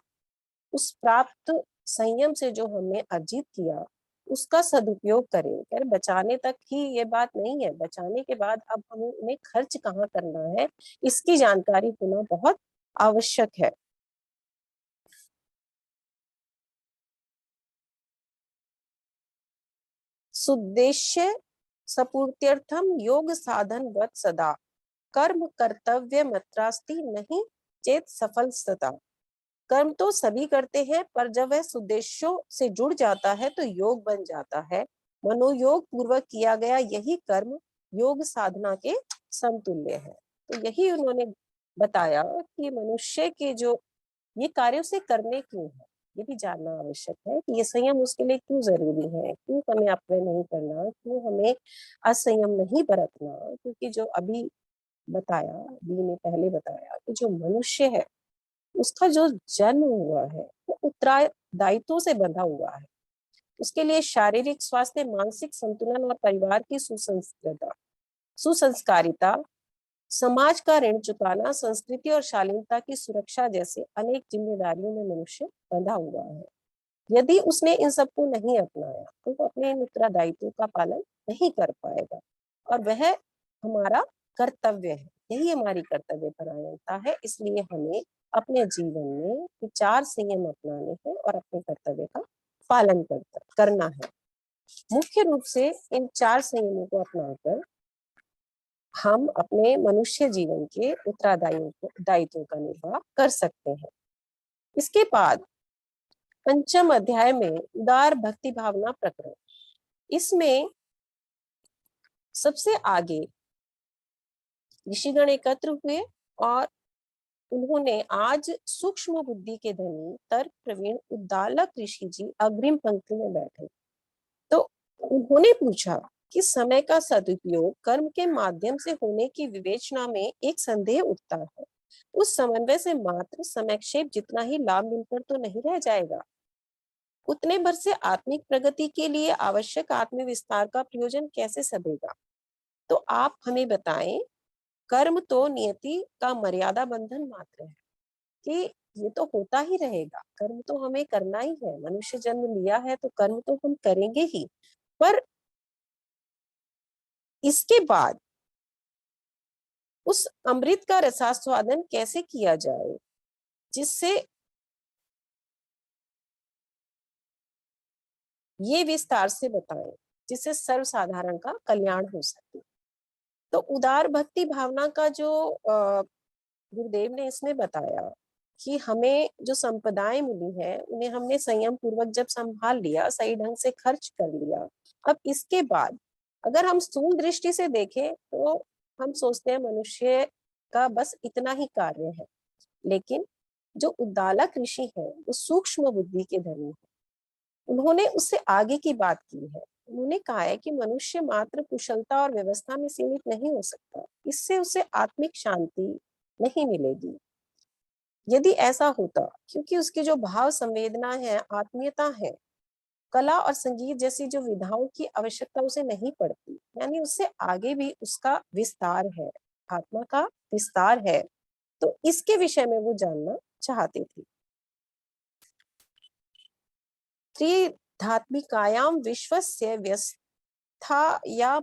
Speaker 3: उस प्राप्त संयम से जो हमने अर्जित किया उसका सदुपयोग करें। यार बचाने तक ही ये बात नहीं है, बचाने के बाद अब हमें उन्हें खर्च कहाँ करना है इसकी जानकारी होना बहुत आवश्यक है। सुद्देश्य सपूर्त्यर्थम योग साधन वत सदा कर्म कर्तव्य मत्रास्ति नहीं चेत सफल सता। कर्म तो सभी करते हैं, पर जब वह सुद्देश्यों से जुड़ जाता है तो योग बन जाता है। मनोयोग पूर्वक किया गया यही कर्म योग साधना के समतुल्य है। तो यही उन्होंने बताया कि मनुष्य के जो ये कार्य उसे करने क्यों है, ये भी जानना आवश्यक है कि ये संयम उसके लिए क्यों जरूरी है, क्यों हमें अपव्यय नहीं करना, क्यों हमें असंयम नहीं बरतना। क्योंकि जो अभी बताया, दी ने पहले बताया कि जो मनुष्य है उसका जो जन्म हुआ है वो उत्तरदायित्वों से बंधा हुआ है। उसके लिए शारीरिक स्वास्थ्य, मानसिक संतुलन और परिवार की सुसंस्कारिता, समाज का ऋण चुकाना, संस्कृति और शालीनता की सुरक्षा जैसे अनेक जिम्मेदारियों में मनुष्य बंधा हुआ है। यदि उसने इन सबको नहीं अपनाया तो वो अपने इन उत्तरदायित्वों का पालन नहीं कर पाएगा। और वह हमारा कर्तव्य है, यही हमारी कर्तव्य परायणता है। इसलिए हमें अपने जीवन में ये चार संयम अपनाने हैं और अपने कर्तव्य का पालन करना है। मुख्य रूप से इन चार संयमों को अपनाकर हम अपने मनुष्य जीवन के उत्तरदायित्वों का निर्वाह कर सकते हैं। इसके बाद पंचम अध्याय में उदार भक्ति भावना प्रकरण, इसमें सबसे आगे ऋषिगण एकत्र हुए और उन्होंने आज सूक्ष्म बुद्धि के धनी तर्क प्रवीण उद्दालक ऋषि जी अग्रिम पंक्ति में बैठे। तो उन्होंने पूछा कि समय का सदुपयोग कर्म के माध्यम से होने की विवेचना में एक संदेह उठता है। उस समन्वय से मात्र समयक्षेप जितना ही लाभ मिलकर तो नहीं रह जाएगा। उतने भर से आत्मिक प्रगति के लिए आवश्यक आत्म विस्तार का प्रयोजन कैसे सधेगा? तो आप हमें बताएं, कर्म तो नियति का मर्यादा बंधन मात्र है कि ये तो होता ही रहेगा, कर्म तो हमें करना ही है, मनुष्य जन्म लिया है तो कर्म तो हम करेंगे ही, पर इसके बाद उस अमृत का रसास्वादन कैसे किया जाए जिससे ये विस्तार से बताएं, जिससे सर्वसाधारण का कल्याण हो सके। तो उदार भक्ति भावना का जो गुरुदेव ने इसमें बताया कि हमें जो संपदाएं मिली है उन्हें हमने संयम पूर्वक जब संभाल लिया, सही ढंग से खर्च कर लिया, अब इसके बाद अगर हम स्थूल दृष्टि से देखें तो हम सोचते हैं मनुष्य का बस इतना ही कार्य है, लेकिन जो उद्दालक ऋषि है वो सूक्ष्म बुद्धि के धनी है, उन्होंने उससे आगे की बात की है। उन्होंने कहा है कि मनुष्य मात्र कुशलता और व्यवस्था में सीमित नहीं हो सकता, इससे उसे आत्मिक शांति नहीं मिलेगी। यदि ऐसा होता, क्योंकि उसकी जो भाव संवेदना है, आत्मीयता है, कला और संगीत जैसी जो विधाओं की आवश्यकता उसे नहीं पड़ती, यानी उससे आगे भी उसका विस्तार है, आत्मा का विस्तार है, तो इसके विषय में वो जानना चाहते थे। त्रिधात्मिकायाम विश्वस्य व्यवस्था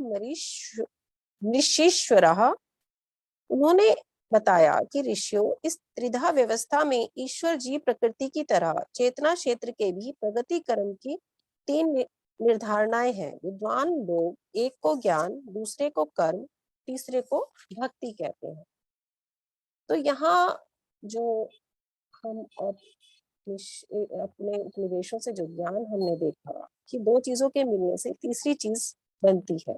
Speaker 3: मरीश्वरः, उन्होंने बताया कि ऋषियों इस त्रिधा व्यवस्था में ईश्वर जीव प्रकृति की तरह चेतना क्षेत्र के भी प्रगति कर्म की तीन निर्धारणाएं हैं। विद्वान लोग एक को ज्ञान, दूसरे को कर्म, तीसरे को भक्ति कहते हैं। तो यहाँ जो हम अपने उपनिवेशों से जो ज्ञान हमने देखा कि दो चीजों के मिलने से तीसरी चीज बनती है,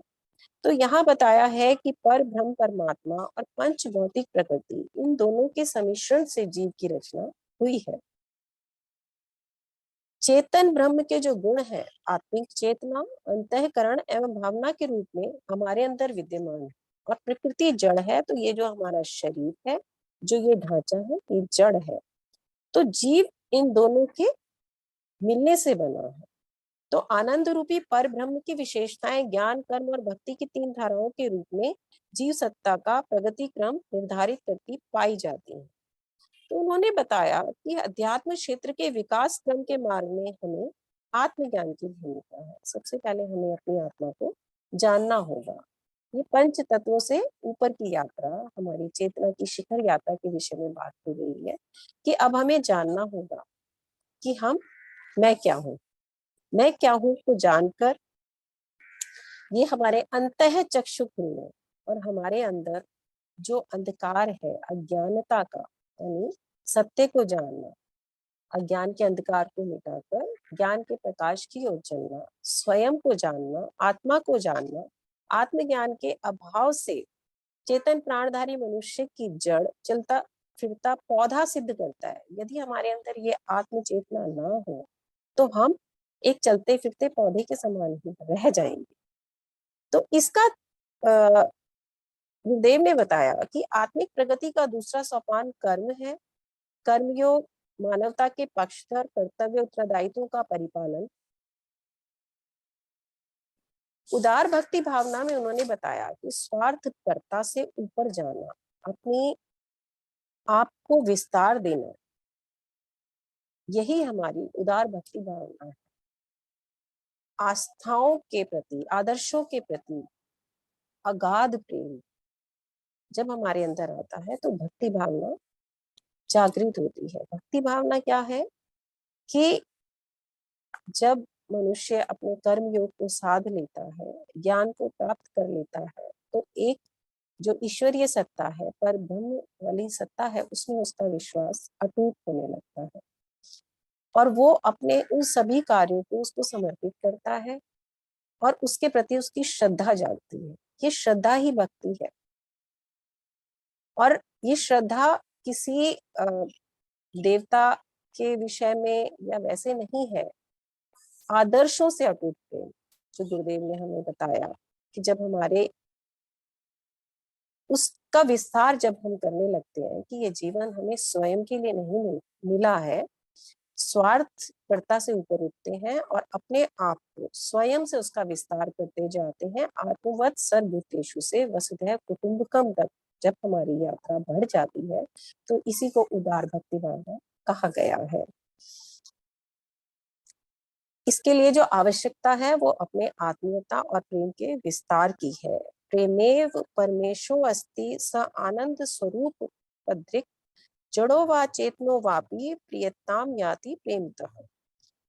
Speaker 3: तो यहाँ बताया है कि पर ब्रह्म परमात्मा और पंच भौतिक प्रकृति, इन दोनों के सम्मिश्रण से जीव की रचना हुई है। चेतन ब्रह्म के जो गुण है, आत्मिक चेतना अंतःकरण एवं भावना के रूप में हमारे अंदर विद्यमान है, और प्रकृति जड़ है, तो ये जो हमारा शरीर है, जो ये ढांचा है, ये जड़ है। तो जीव इन दोनों के मिलने से बना है। तो आनंद रूपी पर ब्रह्म की विशेषताएं ज्ञान, कर्म और भक्ति की तीन धाराओं के रूप में जीव सत्ता का प्रगति क्रम निर्धारित करती पाई जाती है। तो उन्होंने बताया कि अध्यात्म क्षेत्र के विकास क्रम के मार्ग में हमें आत्मज्ञान की भूमिका है। सबसे पहले हमें अपनी आत्मा को जानना होगा। ये पंच तत्वों से ऊपर की यात्रा, हमारी चेतना की शिखर यात्रा के विषय में बात हो रही है कि अब हमें जानना होगा कि मैं क्या हूँ। मैं क्या हूँ को जानकर ये हमारे अंतः चक्षु खुलने और हमारे अंदर जो अंधकार है अज्ञानता का, यानी सत्य को जानना, अज्ञान के अंधकार को मिटाकर ज्ञान के प्रकाश की ओर चलना, स्वयं को जानना, आत्मा को जानना। आत्मज्ञान के अभाव से चेतन प्राणधारी मनुष्य की जड़ चलता फिरता पौधा सिद्ध करता है। यदि हमारे अंदर ये आत्म चेतना ना हो तो हम एक चलते फिरते पौधे के समान ही रह जाएंगे। तो इसका गुरुदेव ने बताया कि आत्मिक प्रगति का दूसरा सोपान कर्म है। कर्मयोग मानवता के पक्षधर कर्तव्य उत्तरदायित्वों का परिपालन। उदार भक्ति भावना में उन्होंने बताया कि स्वार्थपरता से ऊपर जाना, अपनी आप को विस्तार देना, यही हमारी उदार भक्ति भावना है। आस्थाओं के प्रति, आदर्शों के प्रति अगाध प्रेम जब हमारे अंदर आता है तो भक्ति भावना जागृत होती है। भक्ति भावना क्या है कि जब मनुष्य अपने कर्म योग को साध लेता है, ज्ञान को प्राप्त कर लेता है, तो एक जो ईश्वरीय सत्ता है, पर ब्रह्म वाली सत्ता है, उसमें उसका विश्वास अटूट होने लगता है और वो अपने उन सभी कार्यों को उसको समर्पित करता है और उसके प्रति उसकी श्रद्धा जागती है। ये श्रद्धा ही भक्ति है। और ये श्रद्धा किसी देवता के विषय में या वैसे नहीं है, आदर्शों से अटूट प्रेम, जो गुरुदेव ने हमें बताया कि जब हमारे उसका विस्तार जब हम करने लगते हैं कि ये जीवन हमें स्वयं के लिए नहीं मिला है, स्वार्थपरता से ऊपर उठते हैं और अपने आप को स्वयं से उसका विस्तार करते जाते हैं। आत्मवत् सर्वभूतेषु से वसुधैव कुटुम्बकम तक जब हमारी यात्रा बढ़ जाती है तो इसी को उदार भक्ति भावना कहा गया है। इसके लिए जो आवश्यकता है वो अपने आत्मीयता और प्रेम के विस्तार की है। प्रेमेव परमेशो अस्ति स आनंद स्वरूप पदृक् जड़ो वा चेतनो वापि प्रियताम याति प्रेमतः।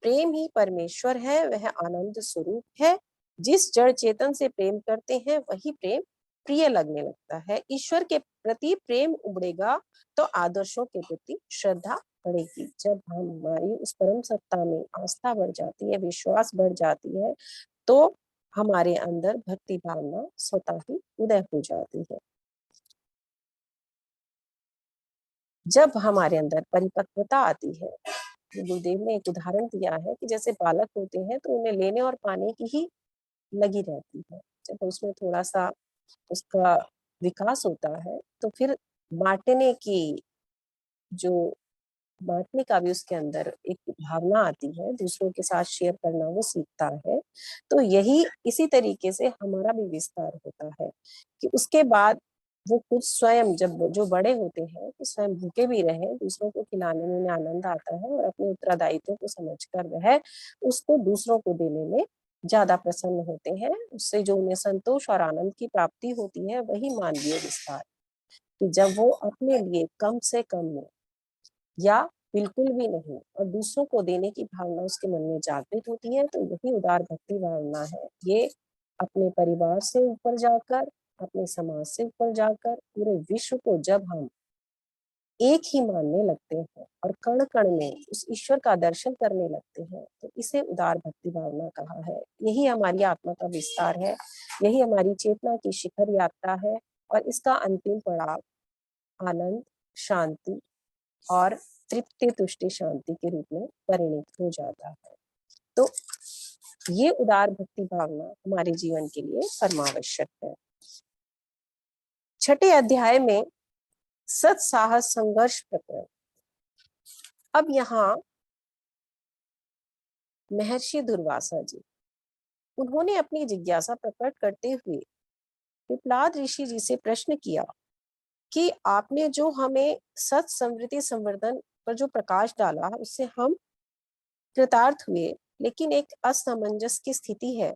Speaker 3: प्रेम ही परमेश्वर है, वह आनंद स्वरूप है। जिस जड़ चेतन से प्रेम करते हैं वही प्रेम प्रिय लगने लगता है। ईश्वर के प्रति प्रेम उमड़ेगा तो आदर्शों के प्रति श्रद्धा बढ़ेगी। जब हमारी उस परम सत्ता में आस्था बढ़ जाती है, विश्वास बढ़ जाती है, तो हमारे अंदर भक्ति भावना स्वतः ही उदय हो जाती है। जब हमारे अंदर परिपक्वता आती है, गुरुदेव ने एक उदाहरण दिया है कि जैसे बालक होते हैं तो उन्हें लेने और पाने की ही लगी रहती है। जब उसमें थोड़ा सा उसका विकास होता है तो फिर बांटने की जो बांटने का भी उसके अंदर एक भावना आती है, दूसरों के साथ शेयर करना वो सीखता है। तो यही इसी तरीके से हमारा भी विस्तार होता है कि उसके बाद वो खुद स्वयं जब जो बड़े होते हैं तो स्वयं भूखे भी रहे, दूसरों को खिलाने में उन्हें आनंद आता है और अपने उत्तरदायित्व को समझकर वह उसको दूसरों को देने में ज्यादा प्रसन्न होते हैं। उससे जो उन्हें संतोष और आनंद की प्राप्ति होती है वही मानवीय विस्तार, कि जब वो अपने लिए कम से कम में या बिल्कुल भी नहीं और दूसरों को देने की भावना उसके मन में जागृत होती है, तो यही उदार भक्ति भावना है। ये अपने परिवार से ऊपर जाकर, अपने समाज से ऊपर जाकर पूरे विश्व को जब हम एक ही मानने लगते हैं और कण कण में उस ईश्वर का दर्शन करने लगते हैं, तो इसे उदार भक्ति भावना कहा है। यही हमारी आत्मा का विस्तार है, यही हमारी चेतना की शिखर यात्रा है और इसका अंतिम पड़ाव आनंद, शांति और तृप्ति तुष्टि शांति के रूप में परिणित हो जाता है। तो ये उदार भक्ति भावना हमारे जीवन के लिए परमावश्यक है। छठे अध्याय में सत साहस संघर्ष प्रकरण। अब यहाँ महर्षि दुर्वासा जी, उन्होंने अपनी जिज्ञासा प्रकट करते हुए पिपलाद ऋषि जी से प्रश्न किया कि आपने जो हमें सत समृद्धि संवर्धन पर जो प्रकाश डाला उससे हम कृतार्थ हुए, लेकिन एक असमंजस की स्थिति है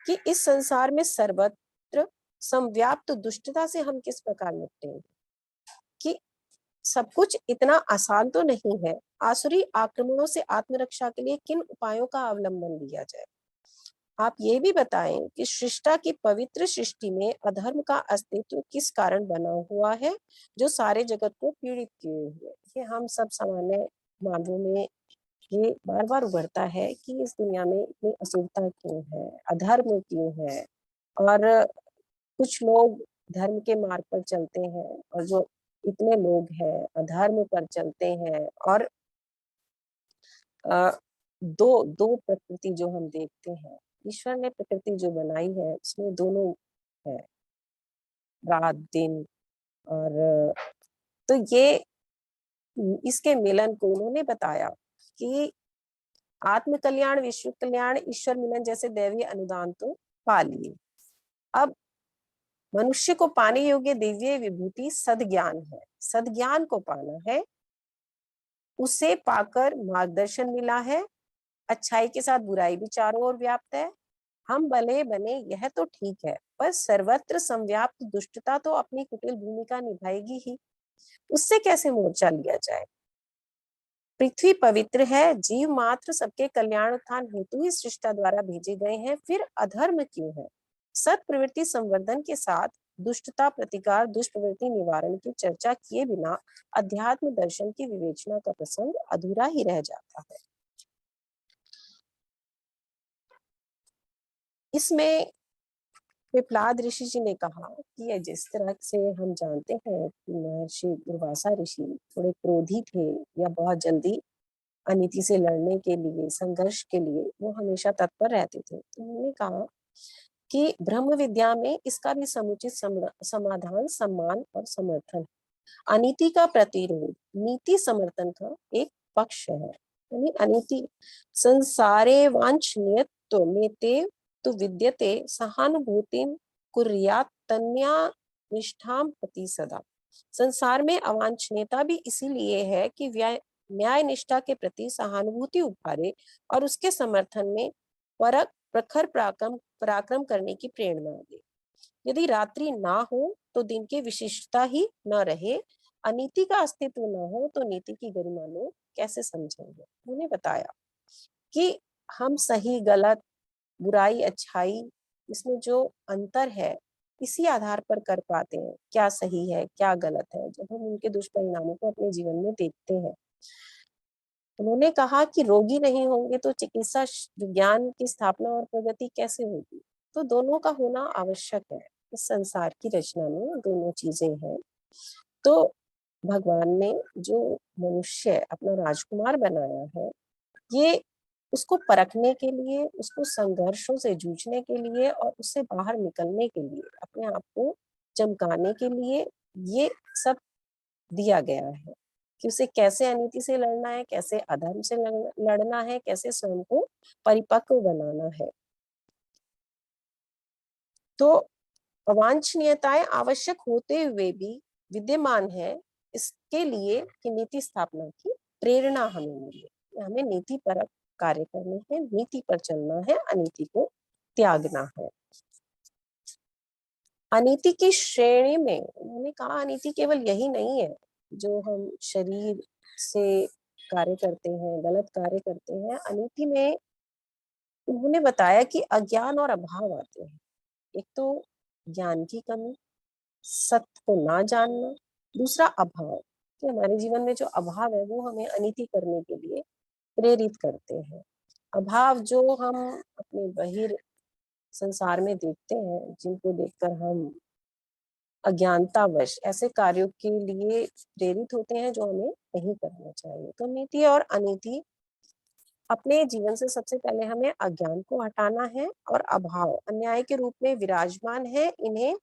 Speaker 3: कि इस संसार में सर्वत्र संव्याप्त दुष्टता से हम किस प्रकार निपटेंगे, कि सब कुछ इतना आसान तो नहीं है। आसुरी आक्रमणों से आत्मरक्षा के लिए किन उपायों का अवलंबन लिया जाए। आप ये भी बताएं कि सृष्टा की पवित्र सृष्टि में अधर्म का अस्तित्व किस कारण बना हुआ है जो सारे जगत को पीड़ित किए हुए। ये हम सब सामान्य मानवों में ये बार बार उभरता है कि इस दुनिया में इतनी अशुभता क्यों है, अधर्म क्यों है, और कुछ लोग धर्म के मार्ग पर चलते हैं और जो इतने लोग हैं अधर्म पर चलते हैं। और दो दो प्रकृति जो हम देखते हैं, ईश्वर ने प्रकृति जो बनाई है उसमें दोनों है, रात दिन। और तो ये इसके मिलन को उन्होंने बताया कि आत्म कल्याण, विश्व कल्याण, ईश्वर मिलन जैसे दैवीय अनुदान तो पा लिए। अब मनुष्य को पाने योग्य दिव्य विभूति सद्ज्ञान है, सद्ज्ञान को पाना है। उसे पाकर मार्गदर्शन मिला है, अच्छाई के साथ बुराई भी चारों ओर व्याप्त है। हम भले बने यह तो ठीक है, पर सर्वत्र संव्याप्त दुष्टता तो अपनी कुटिल भूमिका निभाएगी ही। उससे कैसे मोर्चा लिया जाए। पृथ्वी पवित्र है, जीव मात्र सबके कल्याण उत्थान हेतु ही सृष्टा द्वारा भेजे गए हैं, फिर अधर्म क्यों है। सत प्रवृत्ति संवर्धन के साथ दुष्टता प्रतिकार, दुष्प्रवृत्ति निवारण की चर्चा किए बिना अध्यात्म दर्शन की विवेचना का प्रसंग अधूरा ही रह जाता है। इसमें पिपलाद ऋषि जी ने कहा कि जिस तरह से हम जानते हैं कि महर्षि दुर्वासा ऋषि थोड़े क्रोधी थे या बहुत जल्दी अनीति से लड़ने के लिए, संघर्ष के लिए वो हमेशा तत्पर रहते थे। तो उन्होंने कहा कि ब्रह्म विद्या में इसका भी समुचित समाधान, सम्मान और समर्थन। अनीति का प्रतिरोध नीति समर्थन का एक पक्ष है। यानी अनीति। संसारे वांछनीयत्वमेते तु विद्यते सहानुभूतिं कुर्यात् तन्या निष्ठाम प्रति सदा। संसार में अवांछनीयता भी इसीलिए है कि न्याय निष्ठा के प्रति सहानुभूति उभारे और उसके समर्थन में प्रखर पराक्रम करने की प्रेरणा दे। यदि रात्रि ना हो तो दिन की विशिष्टता ही न रहे, अनीति का अस्तित्व न हो तो नीति की गरिमा लोग कैसे समझेंगे। उन्होंने बताया कि हम सही गलत, बुराई अच्छाई, इसमें जो अंतर है इसी आधार पर कर पाते हैं क्या सही है क्या गलत है, जब हम उनके दुष्परिणामों को अपने जीवन में देखते हैं। उन्होंने कहा कि रोगी नहीं होंगे तो चिकित्सा विज्ञान की स्थापना और प्रगति कैसे होगी। तो दोनों का होना आवश्यक है। इस संसार की रचना में दोनों चीजें हैं। तो भगवान ने जो मनुष्य अपना राजकुमार बनाया है, ये उसको परखने के लिए, उसको संघर्षों से जूझने के लिए और उससे बाहर निकलने के लिए, अपने आप को चमकाने के लिए ये सब दिया गया है कि उसे कैसे अनीति से लड़ना है, कैसे अधर्म से लड़ना है, कैसे स्वयं को परिपक्व बनाना है। तो अवांछनीयताएं आवश्यक होते हुए भी विद्यमान है इसके लिए कि नीति स्थापना की प्रेरणा हमें मिले। हमें नीति पर कार्य करने हैं, नीति पर चलना है, अनीति को त्यागना है। अनीति की श्रेणी में उन्होंने कहा अनीति केवल यही नहीं है जो हम शरीर से कार्य करते हैं, गलत कार्य करते हैं। अनीति में उन्होंने बताया कि अज्ञान और अभाव आते हैं। एक तो ज्ञान की कमी, सत्य को ना जानना, दूसरा अभाव कि हमारे जीवन में जो अभाव है वो हमें अनीति करने के लिए प्रेरित करते हैं। अभाव जो हम अपने बहिर संसार में देखते हैं, जिनको देखकर हम अज्ञानतावश ऐसे कार्यों के लिए प्रेरित होते हैं जो हमें नहीं करना चाहिए। तो नीति और अनीति, अपने जीवन से सबसे पहले हमें अज्ञान को हटाना है और अभाव अन्याय के रूप में विराजमान है, इन्हें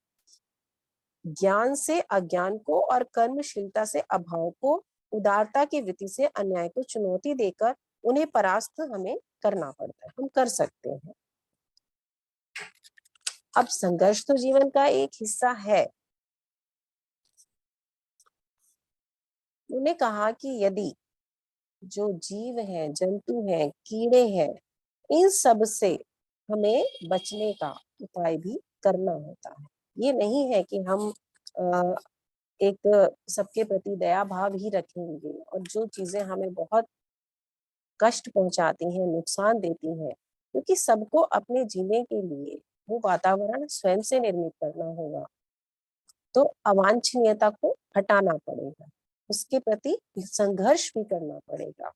Speaker 3: ज्ञान से अज्ञान को और कर्मशीलता से अभाव को, उदारता की वृत्ति से अन्याय को चुनौती देकर उन्हें परास्त हमें करना पड़ता है। हम कर सकते हैं। अब संघर्ष तो जीवन का एक हिस्सा है। उन्होंने कहा कि यदि जो जीव है, जंतु है, कीड़े हैं, इन सब से हमें बचने का उपाय भी करना होता है। ये नहीं है कि हम एक सबके प्रति दया भाव ही रखेंगे और जो चीजें हमें बहुत कष्ट पहुंचाती हैं, नुकसान देती हैं, क्योंकि सबको अपने जीने के लिए वो वातावरण स्वयं से निर्मित करना होगा। तो अवांछनीयता को हटाना पड़ेगा, उसके प्रति संघर्ष भी करना पड़ेगा।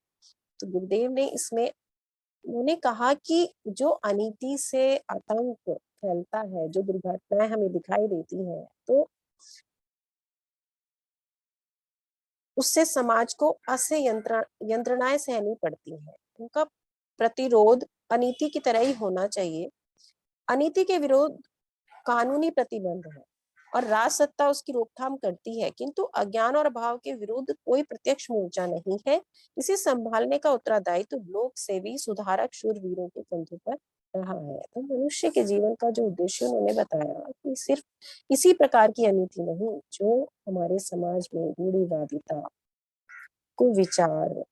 Speaker 3: तो गुरुदेव ने इसमें उन्होंने कहा कि जो अनीति से आतंक फैलता है, जो दुर्घटनाएं हमें दिखाई देती हैं, तो उससे समाज को यंत्रणाएं सहनी पड़ती हैं। उनका प्रतिरोध अनीति की तरह ही होना चाहिए। अनीति के विरोध कानूनी प्रतिबंध है और राज सत्ता उसकी रोकथाम करती है, किंतु अज्ञान और अभाव के विरुद्ध कोई प्रत्यक्ष मोर्चा नहीं है। इसे संभालने का उत्तरदायित्व तो लोक सेवी सुधारक शूरवीरों के कंधों पर रहा है। तो मनुष्य के जीवन का जो उद्देश्य उन्होंने बताया कि सिर्फ इसी प्रकार की अनीति नहीं, जो हमारे समाज में रूढ़िवादिता, कुविचार,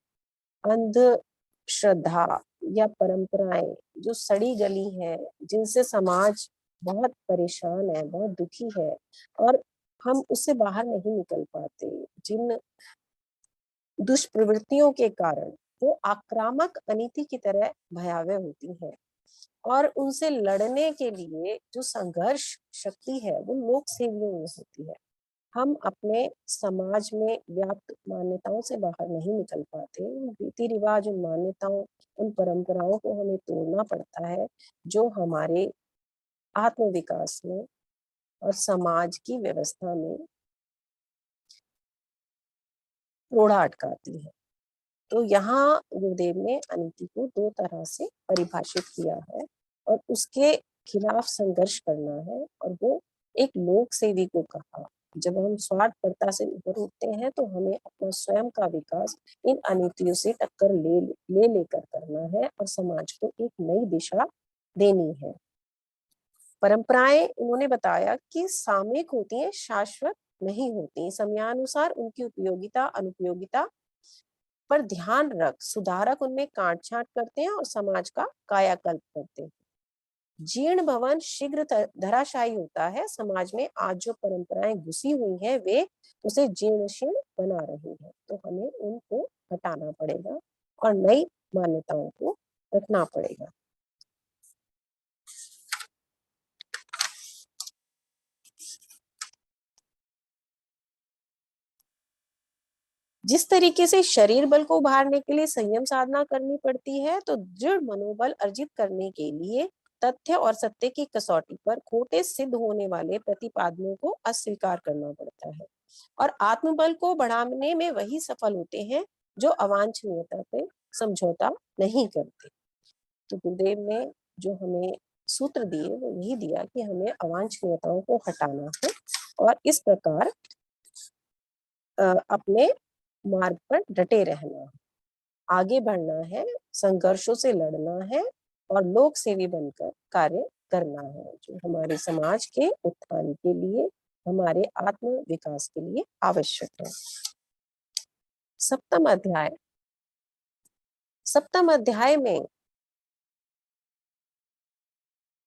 Speaker 3: अंधश्रद्धा या परंपराएं जो सड़ी गली है, जिनसे समाज बहुत परेशान है, बहुत दुखी है और हम उससे बाहर नहीं निकल पाते, जिन दुष्प्रवृत्तियों के कारण वो आक्रामक अनीति की तरह भयावह होती है और उनसे लड़ने के लिए जो संघर्ष शक्ति है वो लोक सेवियों में होती है। हम अपने समाज में व्याप्त मान्यताओं से बाहर नहीं निकल पाते। उन रीति रिवाज, उन मान्यताओं, उन परंपराओं को हमें तोड़ना पड़ता है जो हमारे आत्म विकास में और समाज की व्यवस्था में रोड़ा अटकाती है। तो यहाँ गुरुदेव ने अनीति को दो तरह से परिभाषित किया है और उसके खिलाफ संघर्ष करना है, और वो एक लोक सेवी को कहा जब हम स्वार्थपरता से ऊपर उठते हैं तो हमें अपना स्वयं का विकास इन अनीतियों से टक्कर ले लेकर करना है और समाज को एक नई दिशा देनी है। परंपराएं उन्होंने बताया कि सामयिक होती हैं, शाश्वत नहीं होती। समयानुसार उनकी उपयोगिता अनुपयोगिता पर ध्यान रख सुधारक उनमें काट छांट करते हैं और समाज का कायाकल्प करते हैं। जीर्ण भवन शीघ्र धराशायी होता है। समाज में आज जो परंपराएं घुसी हुई हैं वे उसे जीर्ण शीर्ण बना रही हैं, तो हमें उनको हटाना पड़ेगा और नई मान्यताओं को रखना पड़ेगा। जिस तरीके से शरीर बल को उभारने के लिए संयम साधना करनी पड़ती है, तो दृढ़ मनोबल अर्जित करने के लिए तथ्य और सत्य की कसौटी पर खोटे सिद्ध होने वाले प्रतिपादनों को अस्वीकार करना पड़ता है। और आत्मबल को बढ़ाने में वही सफल होते हैं जो अवांछनीयता पे समझौता नहीं करते। तो गुरुदेव ने जो हमें सूत्र दिए वो यही दिया कि हमें अवांछनीयताओं को हटाना है और इस प्रकार अपने मार्ग पर डटे रहना है, आगे बढ़ना है, संघर्षों से लड़ना है और लोक सेवी बनकर कार्य करना है, जो हमारे समाज के उत्थान के लिए, हमारे आत्म विकास के लिए आवश्यक है। सप्तम अध्याय में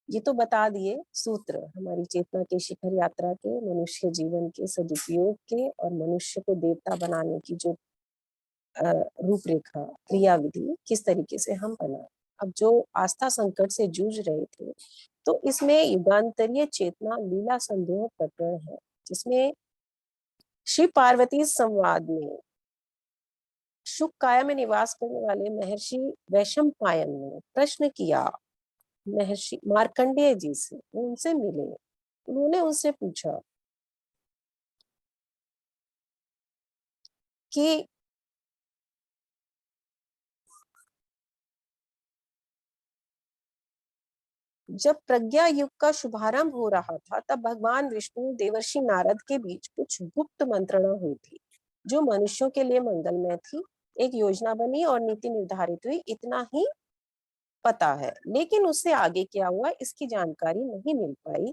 Speaker 3: ये तो बता दिए सूत्र हमारी चेतना के शिखर यात्रा के, मनुष्य जीवन के सदुपयोग के और मनुष्य को देवता बनाने की जो रूपरेखा क्रियाविधि किस तरीके से हम बनाए। अब जो आस्था संकट से जूझ रहे थे, तो इसमें युगांतरीय चेतना लीला संदेह प्रकरण है, जिसमें शिव पार्वती संवाद में शुक काया में निवास करने वाले महर्षि वैशंपायन ने प्रश्न किया महर्षि मार्कंडेय जी से, उनसे मिले, उन्होंने उनसे पूछा कि जब प्रज्ञा युग का शुभारंभ हो रहा था, तब भगवान विष्णु देवर्षि नारद के बीच कुछ गुप्त मंत्रणा हुई थी जो मनुष्यों के लिए मंगलमय थी। एक योजना बनी और नीति निर्धारित हुई, इतना ही पता है, लेकिन उससे आगे क्या हुआ इसकी जानकारी नहीं मिल पाई।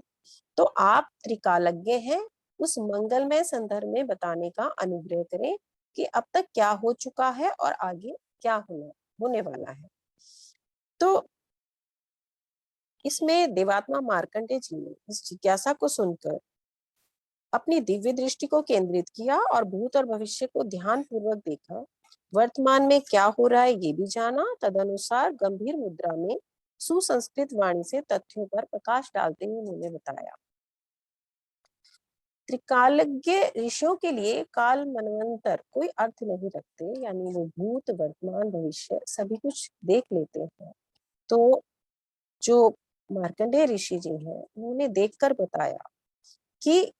Speaker 3: तो आप त्रिकालज्ञ हैं, उस मंगलमय संदर्भ में बताने का अनुग्रह करें कि अब तक क्या हो चुका है और आगे क्या होने वाला है। तो इसमें देवात्मा मार्कंडेय जी ने इस जिज्ञासा को सुनकर अपनी दिव्य दृष्टि को केंद्रित किया और भूत और भविष्य को ध्यान पूर्वक देखा, वर्तमान में क्या हो रहा है ये भी जाना। तदनुसार गंभीर मुद्रा में सुसंस्कृत वाणी से तथ्यों पर प्रकाश डालते हुए उन्होंने बताया, त्रिकालज्ञ ऋषियों के लिए काल मनवंतर कोई अर्थ नहीं रखते, यानी वो भूत वर्तमान भविष्य सभी कुछ देख लेते हैं। तो जो मार्कंडेय ऋषि जी हैं, उन्होंने देखकर बताया कि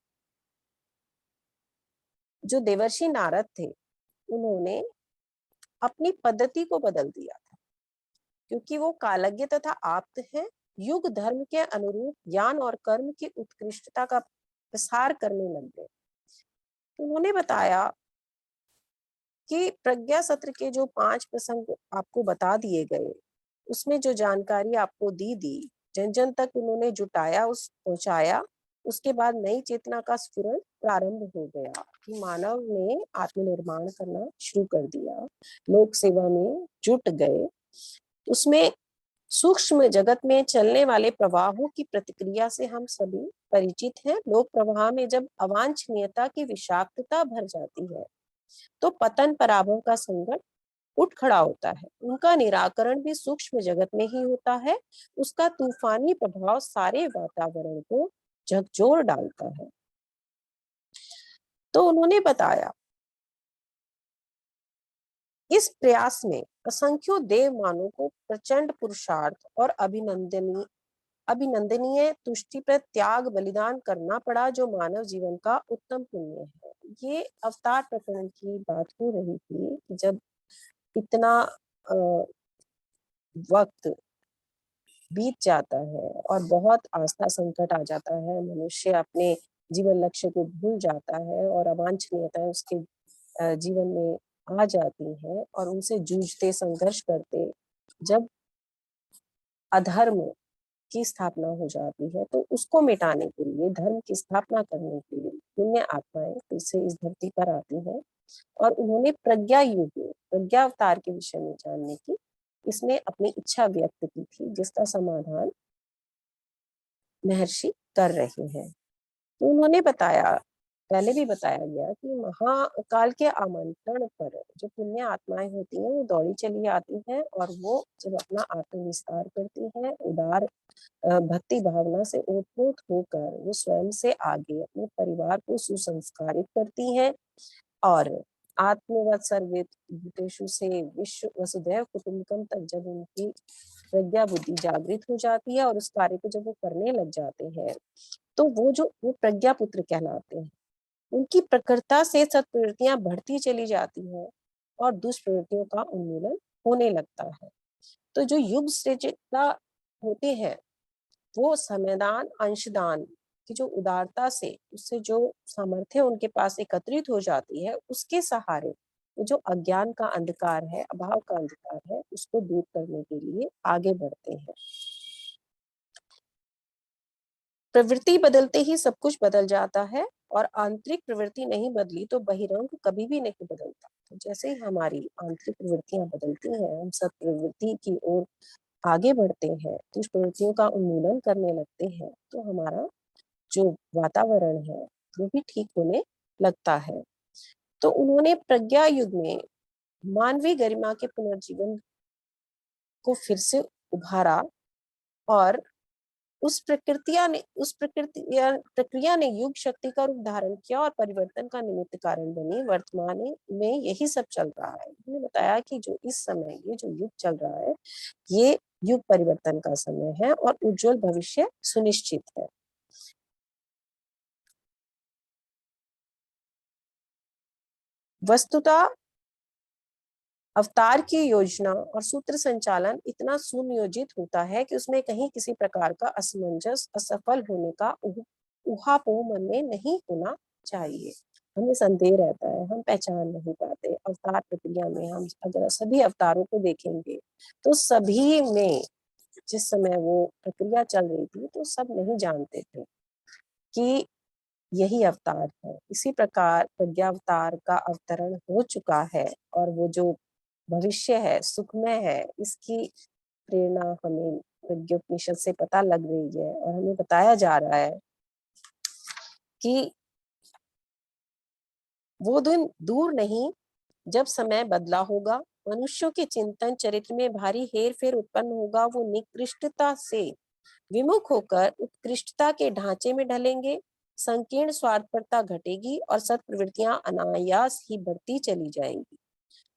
Speaker 3: जो देवर्षि नारद थे, उन्होंने अपनी पद्धति को बदल दिया था, क्योंकि वो कालज्ञ तथा आप्त हैं, युग धर्म के अनुरूप ज्ञान और कर्म की उत्कृष्टता का प्रसार करने लग गए। उन्होंने बताया कि प्रज्ञा सत्र के जो 5 प्रसंग आपको बता दिए गए, उसमें जो जानकारी आपको दी, जन जन तक उन्होंने जुटाया, उस पहुंचाया। उसके बाद नई चेतना का स्फुरण प्रारंभ हो गया कि मानव ने आत्मनिर्माण करना शुरू कर दिया, लोक सेवा में जुट गए। उसमें सूक्ष्म जगत में चलने वाले प्रवाहों की प्रतिक्रिया से हम सभी परिचित हैं। लोक प्रवाह में जब अवांछनीयता की विषाक्तता भर जाती है, तो पतन पराभव का संकट उठ खड़ा होता है। उनका निराकरण भी सूक्ष्म जगत में ही होता है। उसका तूफानी प्रभाव सारे वातावरण को झकझोर डालता है। तो उन्होंने बताया, इस प्रयास में असंख्यों देव मानव को प्रचंड पुरुषार्थ और अभिनंदनीय तुष्टि पर त्याग बलिदान करना पड़ा, जो मानव जीवन का उत्तम पुण्य है। ये अवतार प्रकरण की बात हो रही थी कि जब इतना वक्त बीत जाता है और बहुत आस्था संकट आ जाता है, मनुष्य अपने जीवन लक्ष्य को भूल जाता है और अवांछनीयता उसके जीवन में आ जाती है और उनसे जूझते संघर्ष करते जब अधर्म की स्थापना हो जाती है, तो उसको मिटाने के लिए, धर्म की स्थापना करने के लिए पुण्य आत्माएं फिर से इस धरती पर आती हैं और उन्होंने प्रज्ञा युग में प्रज्ञा अवतार के विषय में जानने की इसमें अपनी इच्छा व्यक्त की थी, जिसका समाधान महर्षि कर रहे हैं। तो उन्होंने बताया, पहले भी बताया गया कि महाकाल के आमंत्रण पर जो पुण्य आत्माएं होती हैं वो दौड़ी चली आती हैं और वो जब अपना आत्मविस्तार करती हैं, उदार भक्ति भावना से ओतप्रोत होकर वो स्वयं से आगे अपने परिवार को सुसंस्कारित करती हैं और आत्मवत् सर्वे भूतेषु से विश्व वसुधैव कुटुंबकम तक जब उनकी प्रज्ञा बुद्धि जागृत हो जाती है और उस कार्य को जब वो करने लग जाते हैं, तो वो प्रज्ञा पुत्र कहलाते हैं। उनकी प्रखरता से सत्प्रवृत्तियां बढ़ती चली जाती हैं और दुष्प्रवृत्तियों का उन्मूलन होने लगता है। तो जो युग सृजता होते हैं वो समयदान अंशदान की जो उदारता से उससे जो सामर्थ्य उनके पास एकत्रित हो जाती है, उसके सहारे जो अज्ञान का अंधकार है, अभाव का अंधकार है, उसको दूर करने के लिए आगे बढ़ते हैं। प्रवृत्ति बदलते ही सब कुछ बदल जाता है और आंतरिक प्रवृत्ति नहीं बदली तो बहिरंग कभी भी नहीं बदलता। तो जैसे ही हमारी आंतरिक प्रवृत्तियां बदलती हैं, हम सत प्रवृत्ति की ओर आगे बढ़ते हैं, दुष्प्रवृत्तियों का उन्मूलन करने लगते हैं, तो हमारा जो वातावरण है वो भी ठीक होने लगता है। तो उन्होंने प्रज्ञा युग में मानवीय गरिमा के पुनर्जीवन को फिर से उभारा और उस प्रक्रिया ने युग शक्ति का रूप धारण किया और परिवर्तन का निमित्त कारण बनी। वर्तमान में यही सब चल रहा है। उन्होंने बताया कि जो इस समय ये जो युग चल रहा है, ये युग परिवर्तन का समय है और उज्जवल भविष्य सुनिश्चित है। वस्तुतः अवतार की योजना और सूत्र संचालन इतना सुनियोजित होता है कि उसमें कहीं किसी प्रकार का असमंजस, असफल होने का ऊहापोह मन में नहीं होना चाहिए। हमें संदेह रहता है, हम पहचान नहीं पाते। अवतार प्रक्रिया में हम अगर सभी अवतारों को देखेंगे तो सभी में जिस समय वो प्रक्रिया चल रही थी तो सब नहीं जानते थे कि यही अवतार है। इसी प्रकार प्रज्ञावतार का अवतरण हो चुका है और वो जो भविष्य है, सुखमय है, इसकी प्रेरणा हमें प्रज्ञोपनिषद से पता लग रही है और हमें बताया जा रहा है कि वो दिन दूर नहीं जब समय बदला होगा। मनुष्यों के चिंतन चरित्र में भारी हेर फेर उत्पन्न होगा। वो निकृष्टता से विमुख होकर उत्कृष्टता के ढांचे में ढलेंगे। संकीर्ण स्वार्थपरता घटेगी और सत्प्रवृत्तियां अनायास ही बढ़ती चली जाएंगी।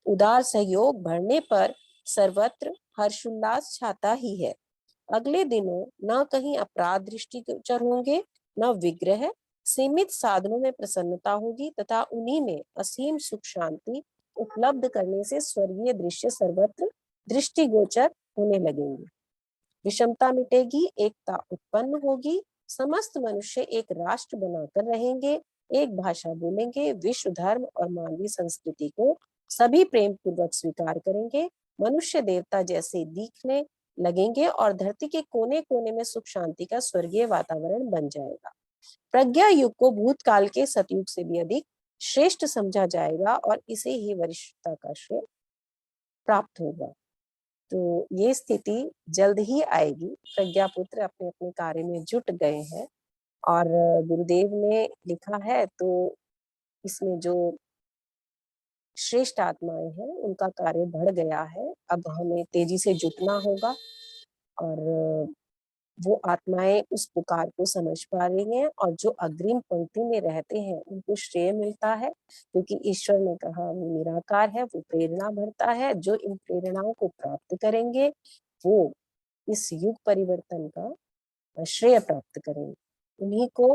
Speaker 3: उदार सहयोग बढ़ने पर सर्वत्र हर्षोल्लास छाता ही है। अगले दिनों न कहीं अपराध दृष्टिगोचर होंगे, न विग्रह। सीमित साधनों में प्रसन्नता होगी तथा उन्हीं में असीम सुख शांति उपलब्ध करने से स्वर्गीय दृश्य सर्वत्र दृष्टिगोचर होने लगेंगे। विषमता मिटेगी, एकता उत्पन्न होगी। समस्त मनुष्य एक राष्ट्र बनाकर रहेंगे, एक भाषा बोलेंगे। विश्व धर्म और मानवीय संस्कृति को सभी प्रेम पूर्वक स्वीकार करेंगे। मनुष्य देवता जैसे दिखने लगेंगे और धरती के कोने कोने में सुख शांति का स्वर्गीय वातावरण बन जाएगा। प्रज्ञा युग को भूतकाल के सतयुग से भी अधिक श्रेष्ठ समझा जाएगा और इसे ही वरिष्ठता का श्रेय प्राप्त होगा। तो ये स्थिति जल्द ही आएगी। प्रज्ञापुत्र अपने अपने कार्य में जुट गए हैं और गुरुदेव ने लिखा है, तो इसमें जो श्रेष्ठ आत्माएं हैं उनका कार्य बढ़ गया है। अब हमें तेजी से जुटना होगा और वो आत्माएं उस पुकार को समझ पा रही हैं और जो अग्रिम पंक्ति में रहते हैं उनको श्रेय मिलता है, क्योंकि ईश्वर ने कहा वो निराकार है, वो प्रेरणा भरता है। जो इन प्रेरणाओं को प्राप्त करेंगे वो इस युग परिवर्तन का श्रेय प्राप्त करेंगे। उन्हीं को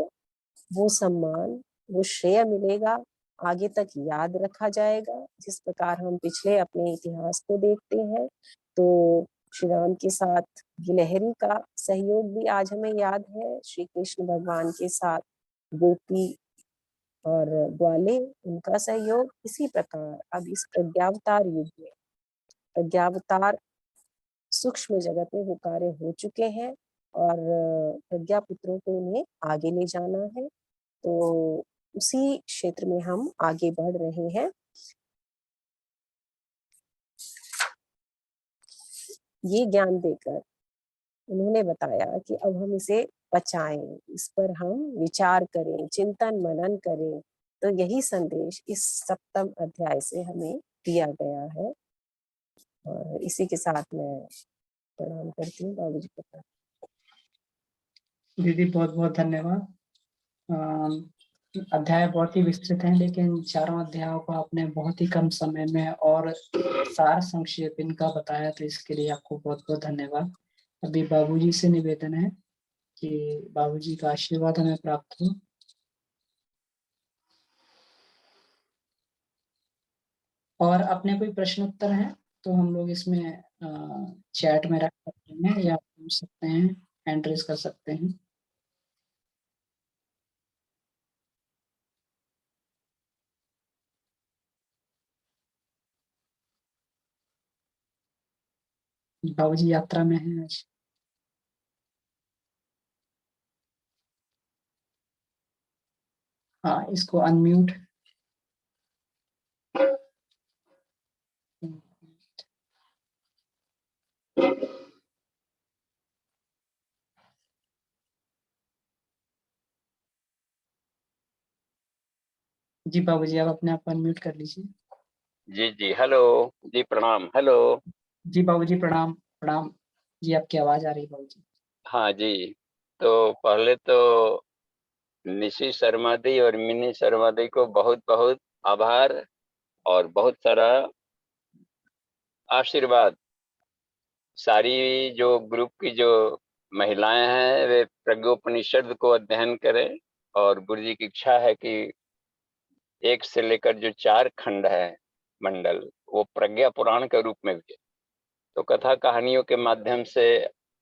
Speaker 3: वो सम्मान, वो श्रेय मिलेगा, आगे तक याद रखा जाएगा। जिस प्रकार हम पिछले अपने इतिहास को देखते हैं, तो श्री राम के साथ गिलहरी का सहयोग भी आज हमें याद है। श्री कृष्ण भगवान के साथ गोपी और ग्वाले, उनका सहयोग। इसी प्रकार अब इस प्रज्ञावतार युग में प्रज्ञावतार सूक्ष्म जगत में वो कार्य हो चुके हैं और प्रज्ञा पुत्रों को उन्हें आगे ले जाना है। तो उसी क्षेत्र में हम आगे बढ़ रहे हैं। ये ज्ञान देकर उन्होंने बताया कि अब हम इसे बचाएं, इस पर हम विचार करें, चिंतन मनन करें। तो यही संदेश इस सप्तम अध्याय से हमें दिया गया है। और इसी के साथ मैं प्रणाम करती हूँ बाबूजी को।
Speaker 2: दीदी बहुत बहुत धन्यवाद। अध्याय बहुत ही विस्तृत हैं, लेकिन चारों अध्यायों को आपने बहुत ही कम समय में और सार संक्षेप इनका बताया, तो इसके लिए आपको बहुत बहुत धन्यवाद। अभी बाबूजी से निवेदन है कि बाबूजी का आशीर्वाद हमें प्राप्त हो। और अपने कोई प्रश्न उत्तर है तो हम लोग इसमें चैट में रख सकते हैं या पूछ सकते हैं, हैंड रेज कर सकते हैं। बाबूजी यात्रा में है आज। हाँ, इसको अनम्यूट। जी बाबूजी, आप अपने आप को अनम्यूट कर लीजिए।
Speaker 4: जी जी, हेलो जी, प्रणाम। हेलो
Speaker 2: जी बाबूजी, प्रणाम प्रणाम। जी आपकी आवाज आ रही है बाबूजी।
Speaker 4: हाँ जी, तो पहले तो निशी शर्मा दी और मिनी शर्मा दी को बहुत बहुत आभार और बहुत सारा आशीर्वाद। सारी जो ग्रुप की जो महिलाएं हैं वे प्रज्ञोपनिषद को अध्ययन करें, और गुरु जी की इच्छा है कि 1 से लेकर जो 4 खंड है मंडल, वो प्रज्ञा पुराण के रूप में भी, तो कथा कहानियों के माध्यम से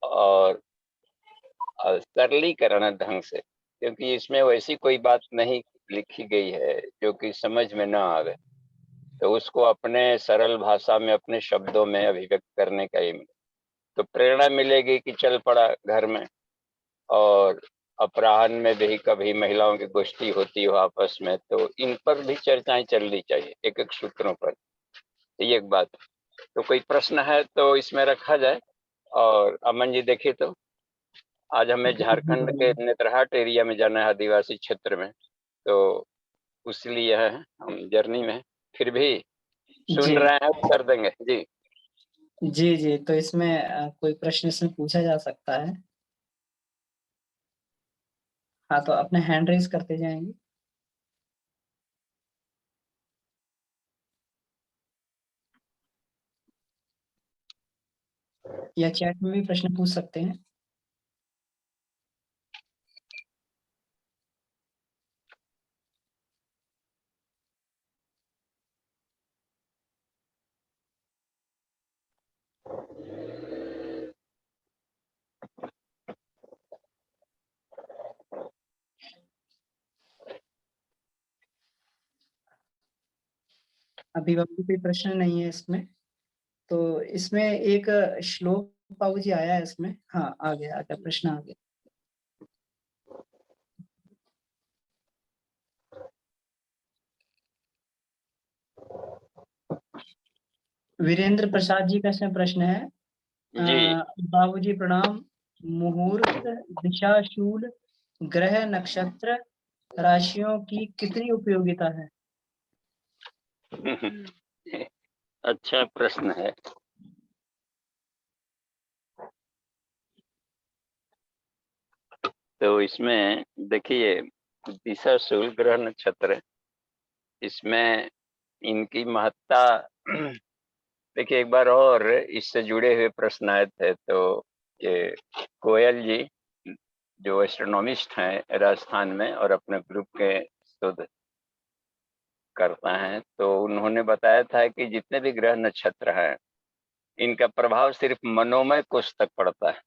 Speaker 4: और सरलीकरण ढंग से, क्योंकि इसमें वैसी कोई बात नहीं लिखी गई है जो कि समझ में ना आवे, तो उसको अपने सरल भाषा में अपने शब्दों में अभिव्यक्त करने का ही तो प्रेरणा मिलेगी कि चल पड़ा घर में। और अपराह्न में भी कभी महिलाओं की गोष्ठी होती हो आपस में, तो इन पर भी चर्चाएं चलनी चाहिए, एक एक सूत्रों पर। ये एक बात। तो कोई प्रश्न है तो इसमें रखा जाए। और अमन जी देखिए, तो आज हमें झारखंड के नेतरहाट एरिया में जाना है, आदिवासी क्षेत्र में, तो उसलिए है हम जर्नी में, फिर भी सुन
Speaker 2: जी
Speaker 4: रहे हैं, कर देंगे जी।
Speaker 2: जी जी, तो इसमें कोई प्रश्न इसमें पूछा जा सकता है। हाँ, तो अपने हैंड रेज करते जाएंगे। या चैट में भी प्रश्न पूछ सकते हैं। अभी बाबू कोई प्रश्न नहीं है इसमें। तो इसमें एक श्लोक बाबूजी आया है इसमें। हाँ, आ गया प्रश्न आ गया। वीरेंद्र प्रसाद जी का इसमें प्रश्न है।
Speaker 4: जी
Speaker 2: बाबूजी प्रणाम। मुहूर्त, दिशाशूल, ग्रह, नक्षत्र, राशियों की कितनी उपयोगिता है?
Speaker 4: अच्छा प्रश्न है। तो इसमें देखिए, दिशाशूल, ग्रह, नक्षत्र, इसमें इनकी महत्ता देखिए। एक बार और इससे जुड़े हुए प्रश्न आए थे, तो ये कोयल जी जो एस्ट्रोनॉमिस्ट हैं राजस्थान में और अपने ग्रुप के शोध करता है, तो उन्होंने बताया था कि जितने भी ग्रह नक्षत्र हैं, इनका प्रभाव सिर्फ मनोमय कोष तक पड़ता है।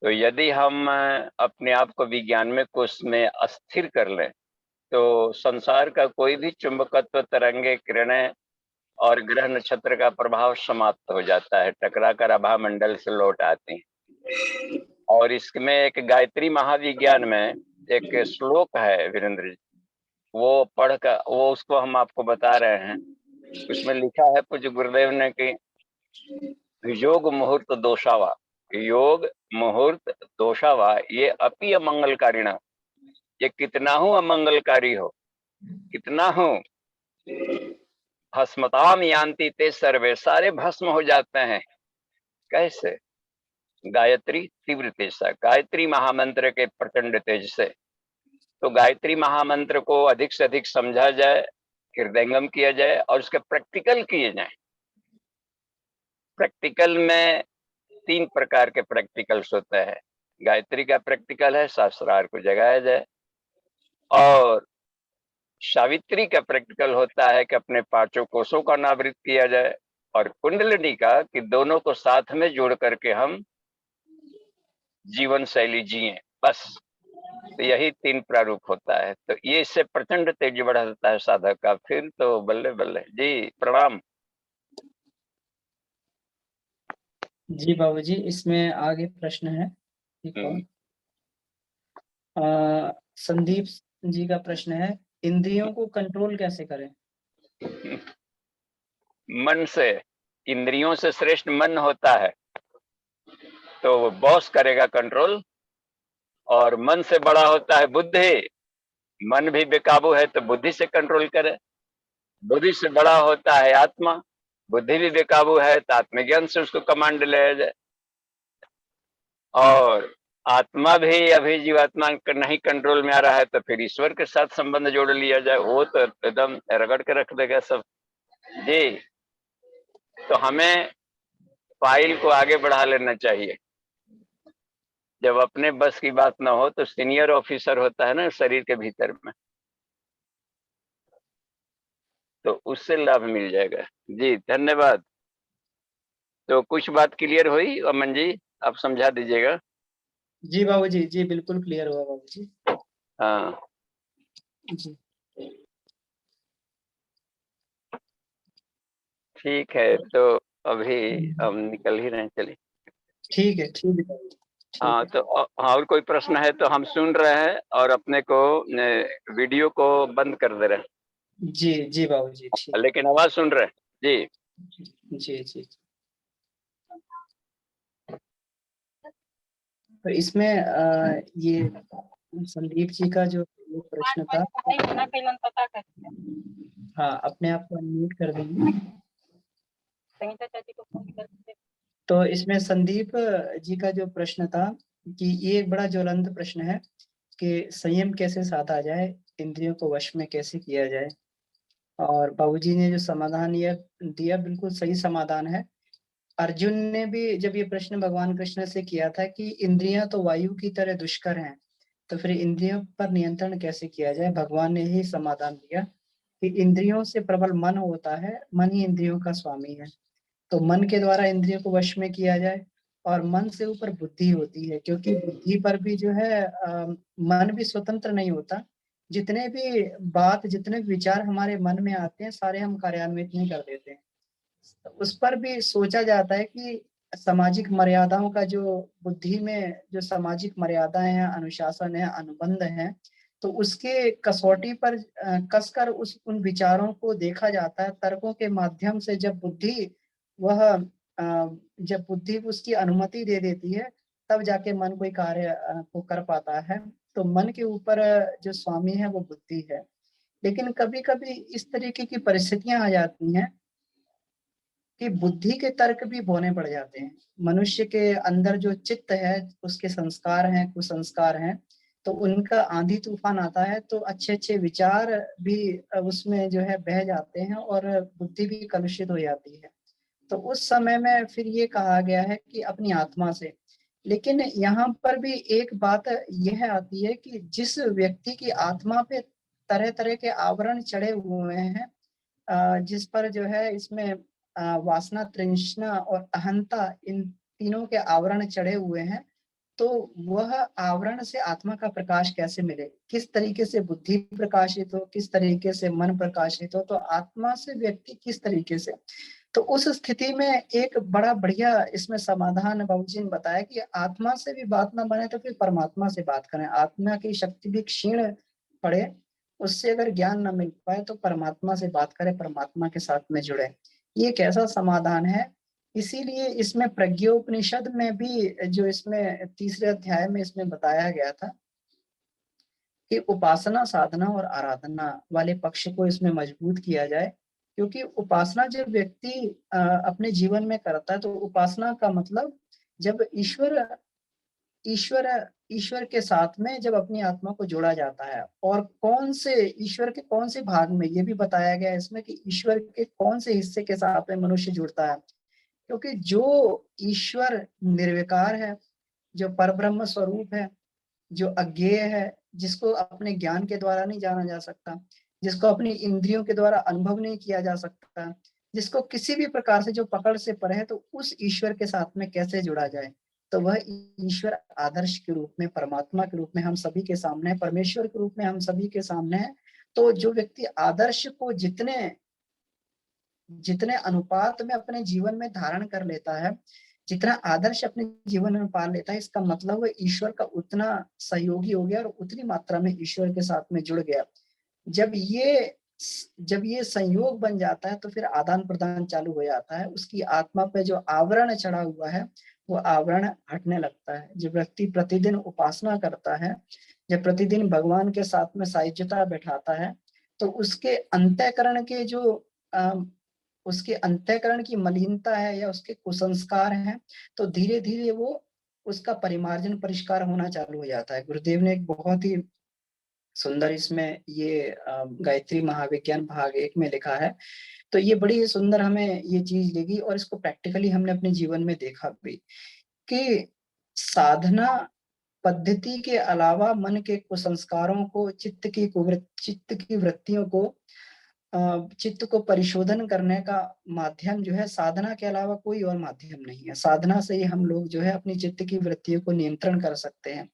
Speaker 4: तो यदि हम अपने आप को विज्ञान में कोश में अस्थिर कर लें तो संसार का कोई भी चुंबकत्व, तरंगे, किरणें और ग्रह नक्षत्र का प्रभाव समाप्त हो जाता है, टकरा कर आभा मंडल से लौट आती हैं। और इसमें एक गायत्री महाविज्ञान में एक श्लोक है वीरेंद्र जी, वो पढ़कर वो उसको हम आपको बता रहे हैं। उसमें लिखा है पूज्य गुरुदेव ने कि योग मुहूर्त दोषावा, योग मुहूर्त दोषावा ये अपि अमंगलकारिणा, ये कितना हो अमंगलकारी हो, कितना हो भस्मताम यान्ति ते सर्वे, सारे भस्म हो जाते हैं। कैसे? गायत्री तीव्र तेज से, गायत्री महामंत्र के प्रचंड तेज से। तो गायत्री महामंत्र को अधिक से अधिक समझा जाए, हृदयंगम किया जाए और उसके प्रैक्टिकल किए जाए। प्रैक्टिकल में 3 प्रकार के प्रैक्टिकल्स होते हैं। गायत्री का प्रैक्टिकल है शास्त्रार्थ को जगाया जाए, और सावित्री का प्रैक्टिकल होता है कि अपने 5 कोशों का अनावृत किया जाए, और कुंडलिनी का कि दोनों को साथ में जोड़ करके हम जीवन शैली जिए, बस। तो यही 3 प्रारूप होता है। तो ये इससे प्रचंड तेजी बढ़ा देता है साधक का, फिर तो बल्ले बल्ले। जी प्रणाम।
Speaker 2: जी बाबूजी, इसमें आगे प्रश्न है एक और। संदीप जी का प्रश्न है, इंद्रियों को कंट्रोल कैसे करें?
Speaker 4: मन से। इंद्रियों से श्रेष्ठ मन होता है, तो बॉस करेगा कंट्रोल। और मन से बड़ा होता है बुद्धि। मन भी बेकाबू है तो बुद्धि से कंट्रोल करे। बुद्धि से बड़ा होता है आत्मा। बुद्धि भी बेकाबू है तो आत्मज्ञान से उसको कमांड लिया जाए। और आत्मा भी अभी जीवात्मा नहीं कंट्रोल में आ रहा है तो फिर ईश्वर के साथ संबंध जोड़ लिया जाए, वो तो एकदम रगड़ के रख देगा सब। जी, तो हमें फाइल को आगे बढ़ा लेना चाहिए। जब अपने बस की बात ना हो तो सीनियर ऑफिसर होता है ना शरीर के भीतर में, तो उससे लाभ मिल जाएगा। जी धन्यवाद। तो कुछ बात क्लियर हुई अमन जी, आप समझा दीजिएगा।
Speaker 2: जी बाबूजी, जी बिल्कुल क्लियर हुआ बाबूजी।
Speaker 4: हाँ
Speaker 2: जी
Speaker 4: ठीक है, तो अभी हम निकल ही रहे हैं, चलिए।
Speaker 2: ठीक है, ठीक है बाबूजी, ठीक
Speaker 4: हाँ
Speaker 2: है।
Speaker 4: तो हाँ, और कोई प्रश्न है तो हम सुन रहे हैं और अपने को वीडियो को बंद कर दे रहे हैं,
Speaker 2: जी जी बाबूजी, ठीक।
Speaker 4: लेकिन आवाज सुन रहे हैं। जी
Speaker 2: जी जी। तो इसमें ये संदीप जी का जो प्रश्न था, हाँ अपने आप को अनम्यूट कर देंगे। तो इसमें संदीप जी का जो प्रश्न था कि ये एक बड़ा ज्वलंत प्रश्न है कि संयम कैसे साधा जाए, इंद्रियों को वश में कैसे किया जाए। और बाबूजी ने जो समाधान ये दिया बिल्कुल सही समाधान है। अर्जुन ने भी जब ये प्रश्न भगवान कृष्ण से किया था कि इंद्रियां तो वायु की तरह दुष्कर हैं, तो फिर इंद्रियों पर नियंत्रण कैसे किया जाए, भगवान ने ही समाधान दिया कि इंद्रियों से प्रबल मन होता है, मन ही इंद्रियों का स्वामी है। तो मन के द्वारा इंद्रियों को वश में किया जाए। और मन से ऊपर बुद्धि होती है, क्योंकि बुद्धि पर भी जो है मन भी स्वतंत्र नहीं होता। जितने भी जितने भी विचार हमारे मन में आते हैं सारे हम कार्यान्वित नहीं कर देते हैं। उस पर भी सोचा जाता है कि सामाजिक मर्यादाओं का जो बुद्धि में जो सामाजिक मर्यादाएं हैं, अनुशासन है, अनुबंध है, तो उसके कसौटी पर कसकर उन विचारों को देखा जाता है तर्कों के माध्यम से। जब बुद्धि उसकी अनुमति दे देती है तब जाके मन कोई कार्य को कर पाता है। तो मन के ऊपर जो स्वामी है वो बुद्धि है। लेकिन कभी कभी इस तरीके की परिस्थितियां आ जाती हैं कि बुद्धि के तर्क भी भोने पड़ जाते हैं। मनुष्य के अंदर जो चित्त है, उसके संस्कार हैं, कुसंस्कार हैं, तो उनका आंधी तूफान आता है तो अच्छे अच्छे विचार भी उसमें जो है बह जाते हैं और बुद्धि भी कलुषित हो जाती है। तो उस समय में फिर ये कहा गया है कि अपनी आत्मा से। लेकिन यहाँ पर भी एक बात यह आती है कि जिस व्यक्ति की आत्मा पे तरह तरह के आवरण चढ़े हुए हैं, जिस पर जो है इसमें वासना, तृष्णा और अहंता, इन तीनों के आवरण चढ़े हुए हैं, तो वह आवरण से आत्मा का प्रकाश कैसे मिले, किस तरीके से बुद्धि प्रकाशित हो, किस तरीके से मन प्रकाशित हो, तो आत्मा से व्यक्ति किस तरीके से। तो उस स्थिति में एक बड़ा बढ़िया इसमें समाधान बाबूजी ने बताया कि आत्मा से भी बात ना बने तो फिर परमात्मा से बात करें। आत्मा की शक्ति भी क्षीण पड़े, उससे अगर ज्ञान ना मिल पाए तो परमात्मा से बात करें, परमात्मा के साथ में जुड़े। ये कैसा समाधान है। इसीलिए इसमें प्रज्ञोपनिषद में भी जो इसमें तीसरे अध्याय में इसमें बताया गया था कि उपासना, साधना और आराधना वाले पक्ष को इसमें मजबूत किया जाए। क्योंकि उपासना जब व्यक्ति अपने जीवन में करता है तो उपासना का मतलब जब ईश्वर ईश्वर ईश्वर के साथ में जब अपनी आत्मा को जोड़ा जाता है, और कौन से ईश्वर के कौन से भाग में, ये भी बताया गया है इसमें कि ईश्वर के कौन से हिस्से के साथ में मनुष्य जुड़ता है। क्योंकि जो ईश्वर निर्विकार है, जो परब्रह्म स्वरूप है, जो अज्ञेय है, जिसको अपने ज्ञान के द्वारा नहीं जाना जा सकता, जिसको अपनी इंद्रियों के द्वारा अनुभव नहीं किया जा सकता, जिसको किसी भी प्रकार से जो पकड़ से परे है, तो उस ईश्वर के साथ में कैसे जुड़ा जाए। तो वह ईश्वर आदर्श के रूप में, परमात्मा के रूप में हम सभी के सामने है, परमेश्वर के रूप में हम सभी के सामने है। तो जो व्यक्ति आदर्श को जितने जितने अनुपात में अपने जीवन में धारण कर लेता है, जितना आदर्श अपने जीवन में पाल लेता है, इसका मतलब है ईश्वर का उतना सहयोगी हो गया और उतनी मात्रा में ईश्वर के साथ में जुड़ गया। जब ये संयोग बन जाता है तो फिर आदान प्रदान चालू हो जाता है। उसकी आत्मा पे जो आवरण चढ़ा हुआ है वो आवरण हटने लगता है। जब व्यक्ति प्रतिदिन उपासना करता है, जब प्रतिदिन भगवान के साथ में सायुज्यता बैठाता है, तो उसके अंतःकरण की मलिनता है या उसके कुसंस्कार हैं, तो धीरे धीरे वो उसका परिमार्जन परिष्कार होना चालू हो जाता है। गुरुदेव ने एक बहुत ही सुंदर इसमें ये गायत्री महाविज्ञान भाग 1 में लिखा है। तो ये बड़ी सुंदर हमें ये चीज लगी और इसको प्रैक्टिकली हमने अपने जीवन में देखा भी कि साधना पद्धति के अलावा मन के कुसंस्कारों को, चित्त की वृत्तियों को, चित्त को परिशोधन करने का माध्यम जो है साधना के अलावा कोई और माध्यम नहीं है। साधना से ही हम लोग जो है अपनी चित्त की वृत्तियों को नियंत्रण कर सकते हैं।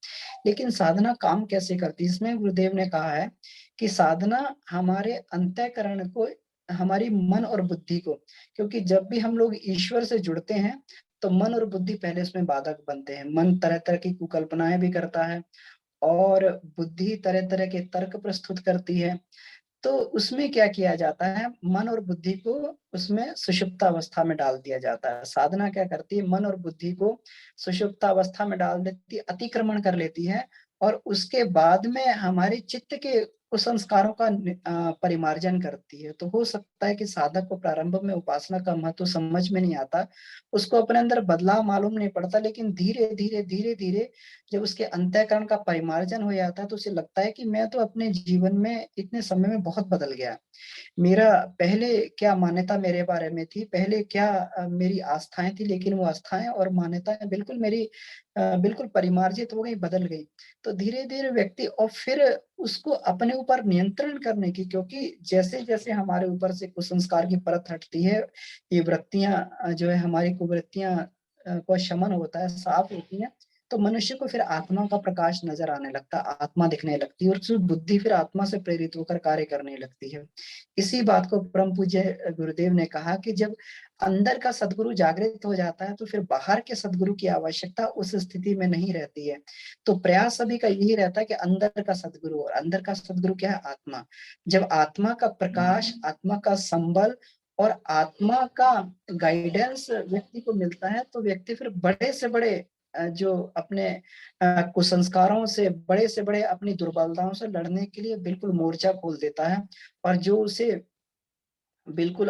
Speaker 2: लेकिन साधना काम कैसे करती है, इसमें गुरुदेव ने कहा है कि साधना हमारे अंतःकरण को, हमारी मन और बुद्धि को, क्योंकि जब भी हम लोग ईश्वर से जुड़ते हैं तो मन और बुद्धि पहले उसमें बाधक बनते हैं। मन तरह तरह की कुकल्पनाएं भी करता है और बुद्धि तरह तरह के तर्क प्रस्तुत करती है। तो उसमें क्या किया जाता है, मन और बुद्धि को उसमें सुषुप्तावस्था में डाल दिया जाता है। साधना क्या करती है, मन और बुद्धि को सुषुप्तावस्था में डाल देती, अतिक्रमण कर लेती है और उसके बाद में हमारे चित्त के कुसंस्कारों का परिमार्जन करती है। तो हो सकता है कि साधक को प्रारंभ में उपासना का महत्व समझ में नहीं आता, उसको अपने अंदर बदलाव मालूम नहीं पड़ता, लेकिन धीरे धीरे जब उसके अंतःकरण का परिमार्जन हो जाता है तो उसे लगता है कि मैं तो अपने जीवन में इतने समय में बहुत बदल गया। मेरा पहले क्या मान्यता मेरे बारे में थी, पहले क्या मेरी आस्थाएं थी, लेकिन वो आस्थाएं और मान्यताएं बिल्कुल मेरी बिल्कुल परिमार्जित हो गई, बदल गई। तो धीरे धीरे व्यक्ति, और फिर उसको अपने ऊपर नियंत्रण करने की, क्योंकि जैसे जैसे हमारे ऊपर से कुसंस्कार की परत हटती है, ये वृत्तियां जो है हमारी कुवृत्तियां को शमन होता है, साफ होती है, तो मनुष्य को फिर आत्मा का प्रकाश नजर आने लगता है, आत्मा दिखने लगती है और उसकी बुद्धि फिर आत्मा से प्रेरित होकर कार्य करने लगती है। इसी बात को परम पूज्य गुरुदेव ने कहा कि जब अंदर का सद्गुरु जागृत हो जाता है तो फिर बाहर के सद्गुरु की आवश्यकता उस स्थिति में नहीं रहती है। तो प्रयास सभी का यही रहता है कि अंदर का सद्गुरु, और अंदर का सद्गुरु क्या है, आत्मा। जब आत्मा का प्रकाश, आत्मा का संबल और आत्मा का गाइडेंस व्यक्ति को मिलता है तो व्यक्ति फिर बड़े से बड़े जो अपने कुसंस्कारों से, बड़े से बड़े अपनी दुर्बलताओं से लड़ने के लिए बिल्कुल मोर्चा खोल देता है। और जो उसे बिल्कुल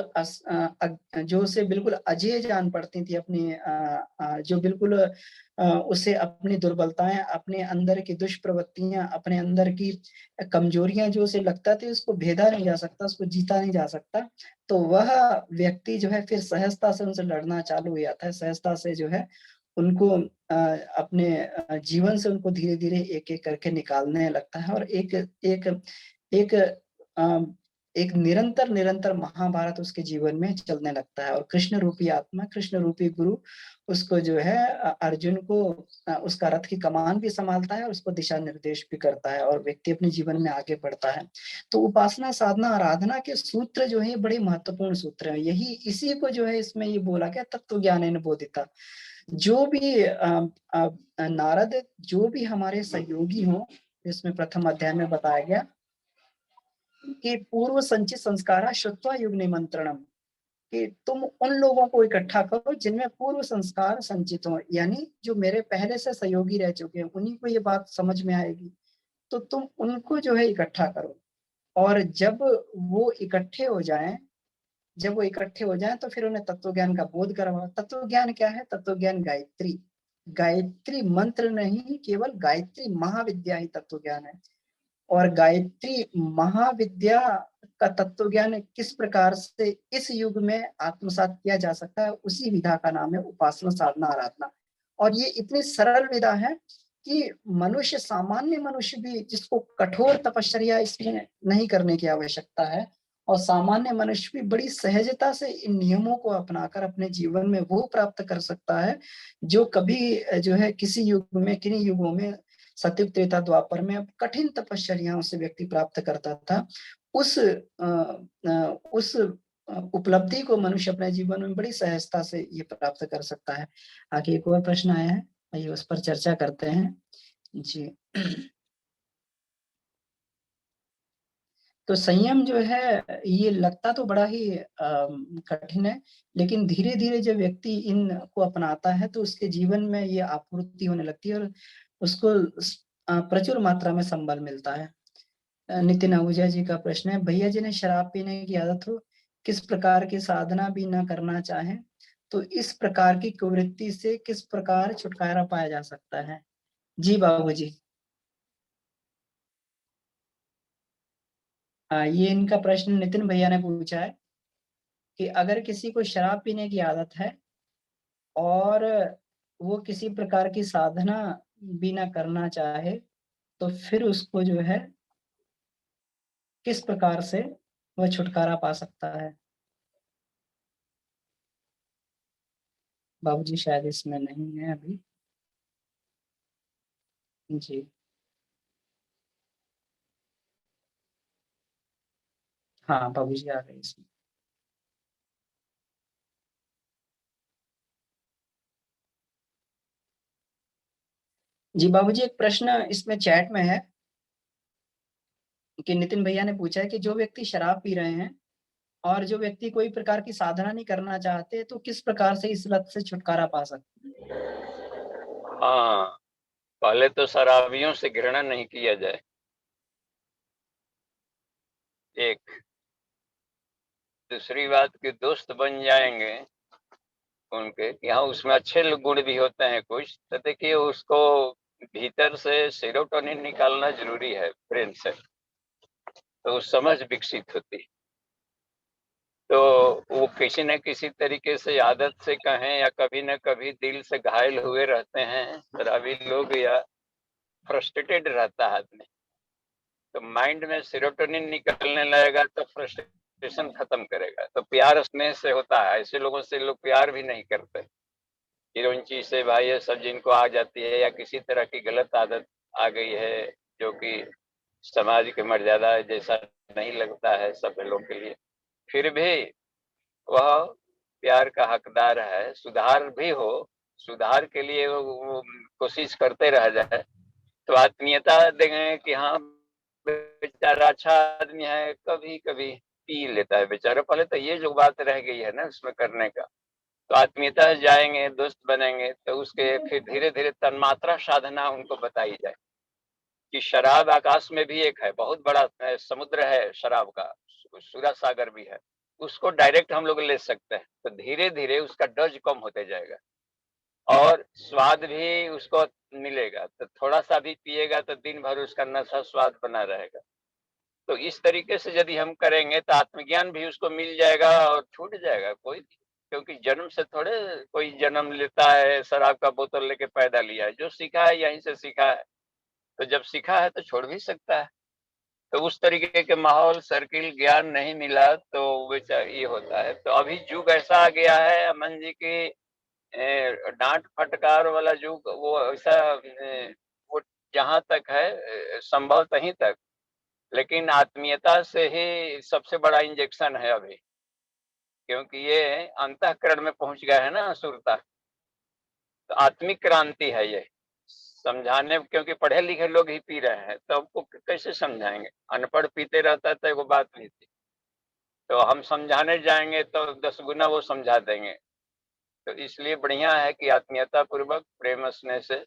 Speaker 2: अजेय जान पड़ती थी, अपनी जो बिल्कुल उसे अपनी दुर्बलताएं, अपने अंदर की दुष्प्रवृत्तियां, अपने अंदर की कमजोरियां जो उसे लगता थी उसको भेदा नहीं जा सकता, उसको जीता नहीं जा सकता, तो वह व्यक्ति जो है फिर सहजता से उनसे लड़ना चालू हो जाता है। सहजता से जो है उनको अपने जीवन से उनको धीरे धीरे एक एक करके निकालने लगता है और एक एक एक एक निरंतर निरंतर महाभारत उसके जीवन में चलने लगता है। और कृष्ण रूपी आत्मा, कृष्ण रूपी गुरु उसको जो है अर्जुन को उसका रथ की कमान भी संभालता है और उसको दिशा निर्देश भी करता है और व्यक्ति अपने जीवन में आगे बढ़ता है। तो उपासना, साधना, आराधना के सूत्र जो है बड़े महत्वपूर्ण सूत्र हैं। यही इसी को जो है इसमें ये बोला गया तत्व ज्ञानेन बोधिता। जो भी नारद, जो भी हमारे सहयोगी हों, इसमें प्रथम अध्याय में बताया गया कि पूर्व संचित संस्कारा श्रुत्वा युग निमंत्रणम, कि तुम उन लोगों को इकट्ठा करो जिनमें पूर्व संस्कार संचित हो, यानी जो मेरे पहले से सहयोगी रह चुके हैं, उन्हीं को ये बात समझ में आएगी। तो तुम उनको जो है इकट्ठा करो, और जब वो इकट्ठे हो जाएं, तो फिर उन्हें तत्व ज्ञान का बोध करवाओ। तत्व ज्ञान क्या है? तत्व ज्ञान गायत्री, गायत्री मंत्र नहीं, केवल गायत्री महाविद्या ही तत्व ज्ञान है। और गायत्री महाविद्या का तत्व ज्ञान किस प्रकार से इस युग में आत्मसात किया जा सकता है, उसी विधा का नाम है उपासना, साधना, आराधना। और ये इतनी सरल विधा है कि मनुष्य, सामान्य मनुष्य भी, जिसको कठोर तपश्चर्या इसमें नहीं करने की आवश्यकता है, और सामान्य मनुष्य भी बड़ी सहजता से इन नियमों को अपनाकर अपने जीवन में वो प्राप्त कर सकता है जो कभी जो है किसी युग में, किन्हीं युगों में, सतयुग, त्रेता, द्वापर में कठिन तपश्चर्याओं से व्यक्ति प्राप्त करता था। उस उपलब्धि को मनुष्य अपने जीवन में बड़ी सहजता से ये प्राप्त कर सकता है। आगे एक और प्रश्न आया है, आइए उस पर चर्चा करते हैं जी। तो संयम जो है ये लगता तो बड़ा ही कठिन है, लेकिन धीरे धीरे जब व्यक्ति इनको अपनाता है तो उसके जीवन में ये आपूर्ति होने लगती है और उसको प्रचुर मात्रा में संबल मिलता है। नितिन आहूजा जी का प्रश्न है, भैया जी ने शराब पीने की आदत हो, किस प्रकार की साधना भी न करना चाहे तो इस प्रकार की कुवृत्ति से किस प्रकार छुटकारा पाया जा सकता है? जी बाबूजी। ये इनका प्रश्न नितिन भैया ने पूछा है कि अगर किसी को शराब पीने की आदत है और वो किसी प्रकार की साधना भी ना करना चाहे तो फिर उसको जो है किस प्रकार से वह छुटकारा पा सकता है? बाबूजी शायद इसमें नहीं है अभी। जी हाँ, बाबूजी आ गए इसमें। जी बाबूजी, एक प्रश्न इसमें चैट में है कि नितिन भैया ने पूछा है कि जो व्यक्ति शराब पी रहे हैं और जो व्यक्ति कोई प्रकार की साधना नहीं करना चाहते तो किस प्रकार से इस लत से छुटकारा पा सकते हैं?
Speaker 4: हाँ, पहले तो शराबियों से घृणा नहीं किया जाए, एक। दूसरी बात कि दोस्त बन जाएंगे उनके कि हाँ उसमें अच्छे गुण भी होते हैं कुछ, तो देखिए उसको भीतर से सेरोटोनिन निकालना जरूरी है ब्रेन से, तो उस समझ विकसित होती। तो वो किसी न किसी तरीके से आदत से कहें या कभी न कभी दिल से घायल हुए रहते हैं शराबी लोग, या फ्रस्ट्रेटेड रहता है आदमी, तो माइंड में सेरोटोनिन निकलने लगेगा तो फ्रस्ट्रेशन खत्म करेगा। तो प्यार स्नेह से होता है, ऐसे लोगों से लोग प्यार भी नहीं करते। हिरोइनची से भाई ये सब जिनको आ जाती है या किसी तरह की गलत आदत आ गई है जो कि समाज की मर्यादा जैसा नहीं लगता है सब लोगों के लिए, फिर भी वह प्यार का हकदार है, सुधार भी हो, सुधार के लिए वो कोशिश करते रह जाए तो आत्मीयता देंगे कि हाँ बेचारा अच्छा आदमी है, कभी कभी पी लेता है बेचारा। पहले तो ये जो बात रह गई है ना उसमें करने का, तो आत्मीयता जाएंगे, दोस्त बनेंगे, तो उसके फिर धीरे धीरे तन्मात्रा साधना उनको बताई जाए कि शराब आकाश में भी एक है, बहुत बड़ा समुद्र है शराब का, सूरज सागर भी है, उसको डायरेक्ट हम लोग ले सकते हैं। तो धीरे धीरे उसका डज कम होते जाएगा और स्वाद भी उसको मिलेगा, तो थोड़ा सा भी पिएगा तो दिन भर उसका नशा स्वाद बना रहेगा। तो इस तरीके से यदि हम करेंगे तो आत्मज्ञान भी उसको मिल जाएगा और छूट जाएगा कोई, क्योंकि जन्म से थोड़े कोई जन्म लेता है शराब का बोतल लेके पैदा लिया है, जो सीखा है यहीं से सीखा है, तो जब सीखा है तो छोड़ भी सकता है। तो उस तरीके के माहौल, सर्किल, ज्ञान नहीं मिला तो ये होता है। तो अभी युग ऐसा आ गया है अमन जी की डांट फटकार वाला युग, वो ऐसा वो जहां तक है संभव तहीं तक, लेकिन आत्मीयता से ही सबसे बड़ा इंजेक्शन है अभी, क्योंकि ये अंतःकरण में पहुंच गया है ना असुरता। तो आत्मिक क्रांति है ये समझाने, क्योंकि पढ़े लिखे लोग ही पी रहे हैं, तो हमको कैसे समझाएंगे? अनपढ़ पीते रहता है तो वो बात नहीं थी। तो हम समझाने जाएंगे तो 10 गुना वो समझा देंगे। तो इसलिए बढ़िया है कि आत्मीयता पूर्वक प्रेम स्नेह से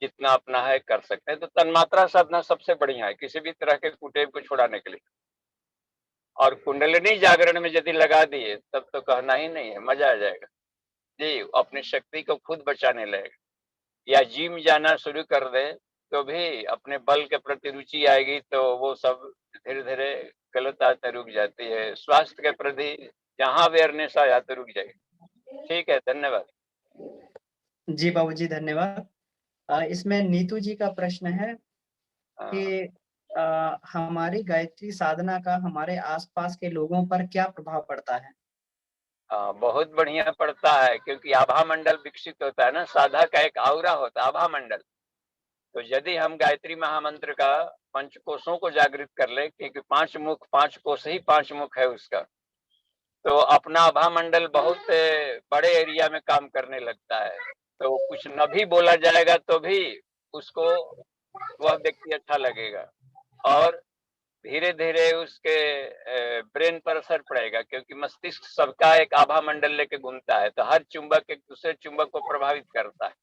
Speaker 4: जितना अपना है कर सकते हैं। तो तन्मात्रा साधना सबसे बढ़िया है किसी भी तरह के कुटेव को छुड़ाने के लिए। और कुंडलिनी जागरण में यदि लगा दिए तब तो कहना ही नहीं है, मजा आ जाएगा जी। अपनी शक्ति को खुद बचाने लगेगा। या जिम जाना शुरू कर दे तो भी अपने बल के प्रति रुचि आएगी, तो वो सब धीरे धीरे गलत आदतें रुक जाती है। स्वास्थ्य के प्रति जहाँ अवेयरनेस आया तो रुक जाएगी। ठीक है, धन्यवाद
Speaker 2: जी बाबूजी, धन्यवाद। इसमें नीतू जी का प्रश्न है कि हमारी गायत्री साधना का हमारे आसपास के लोगों पर क्या प्रभाव पड़ता है?
Speaker 4: बहुत बढ़िया पड़ता है, क्योंकि आभा मंडल विकसित होता है ना। साधक का एक आउरा होता है आभा मंडल। तो यदि हम गायत्री महामंत्र का पंचकोशों को जागृत कर ले, क्योंकि 5 मुख 5 कोश ही 5 मुख है उसका, तो अपना आभा मंडल बहुत बड़े एरिया में काम करने लगता है। तो कुछ न भी बोला जाएगा तो भी उसको वह व्यक्ति अच्छा लगेगा, और धीरे धीरे उसके ब्रेन पर असर पड़ेगा, क्योंकि मस्तिष्क सबका एक आभा मंडल लेके घूमता है। तो हर चुंबक एक दूसरे चुंबक को प्रभावित करता है।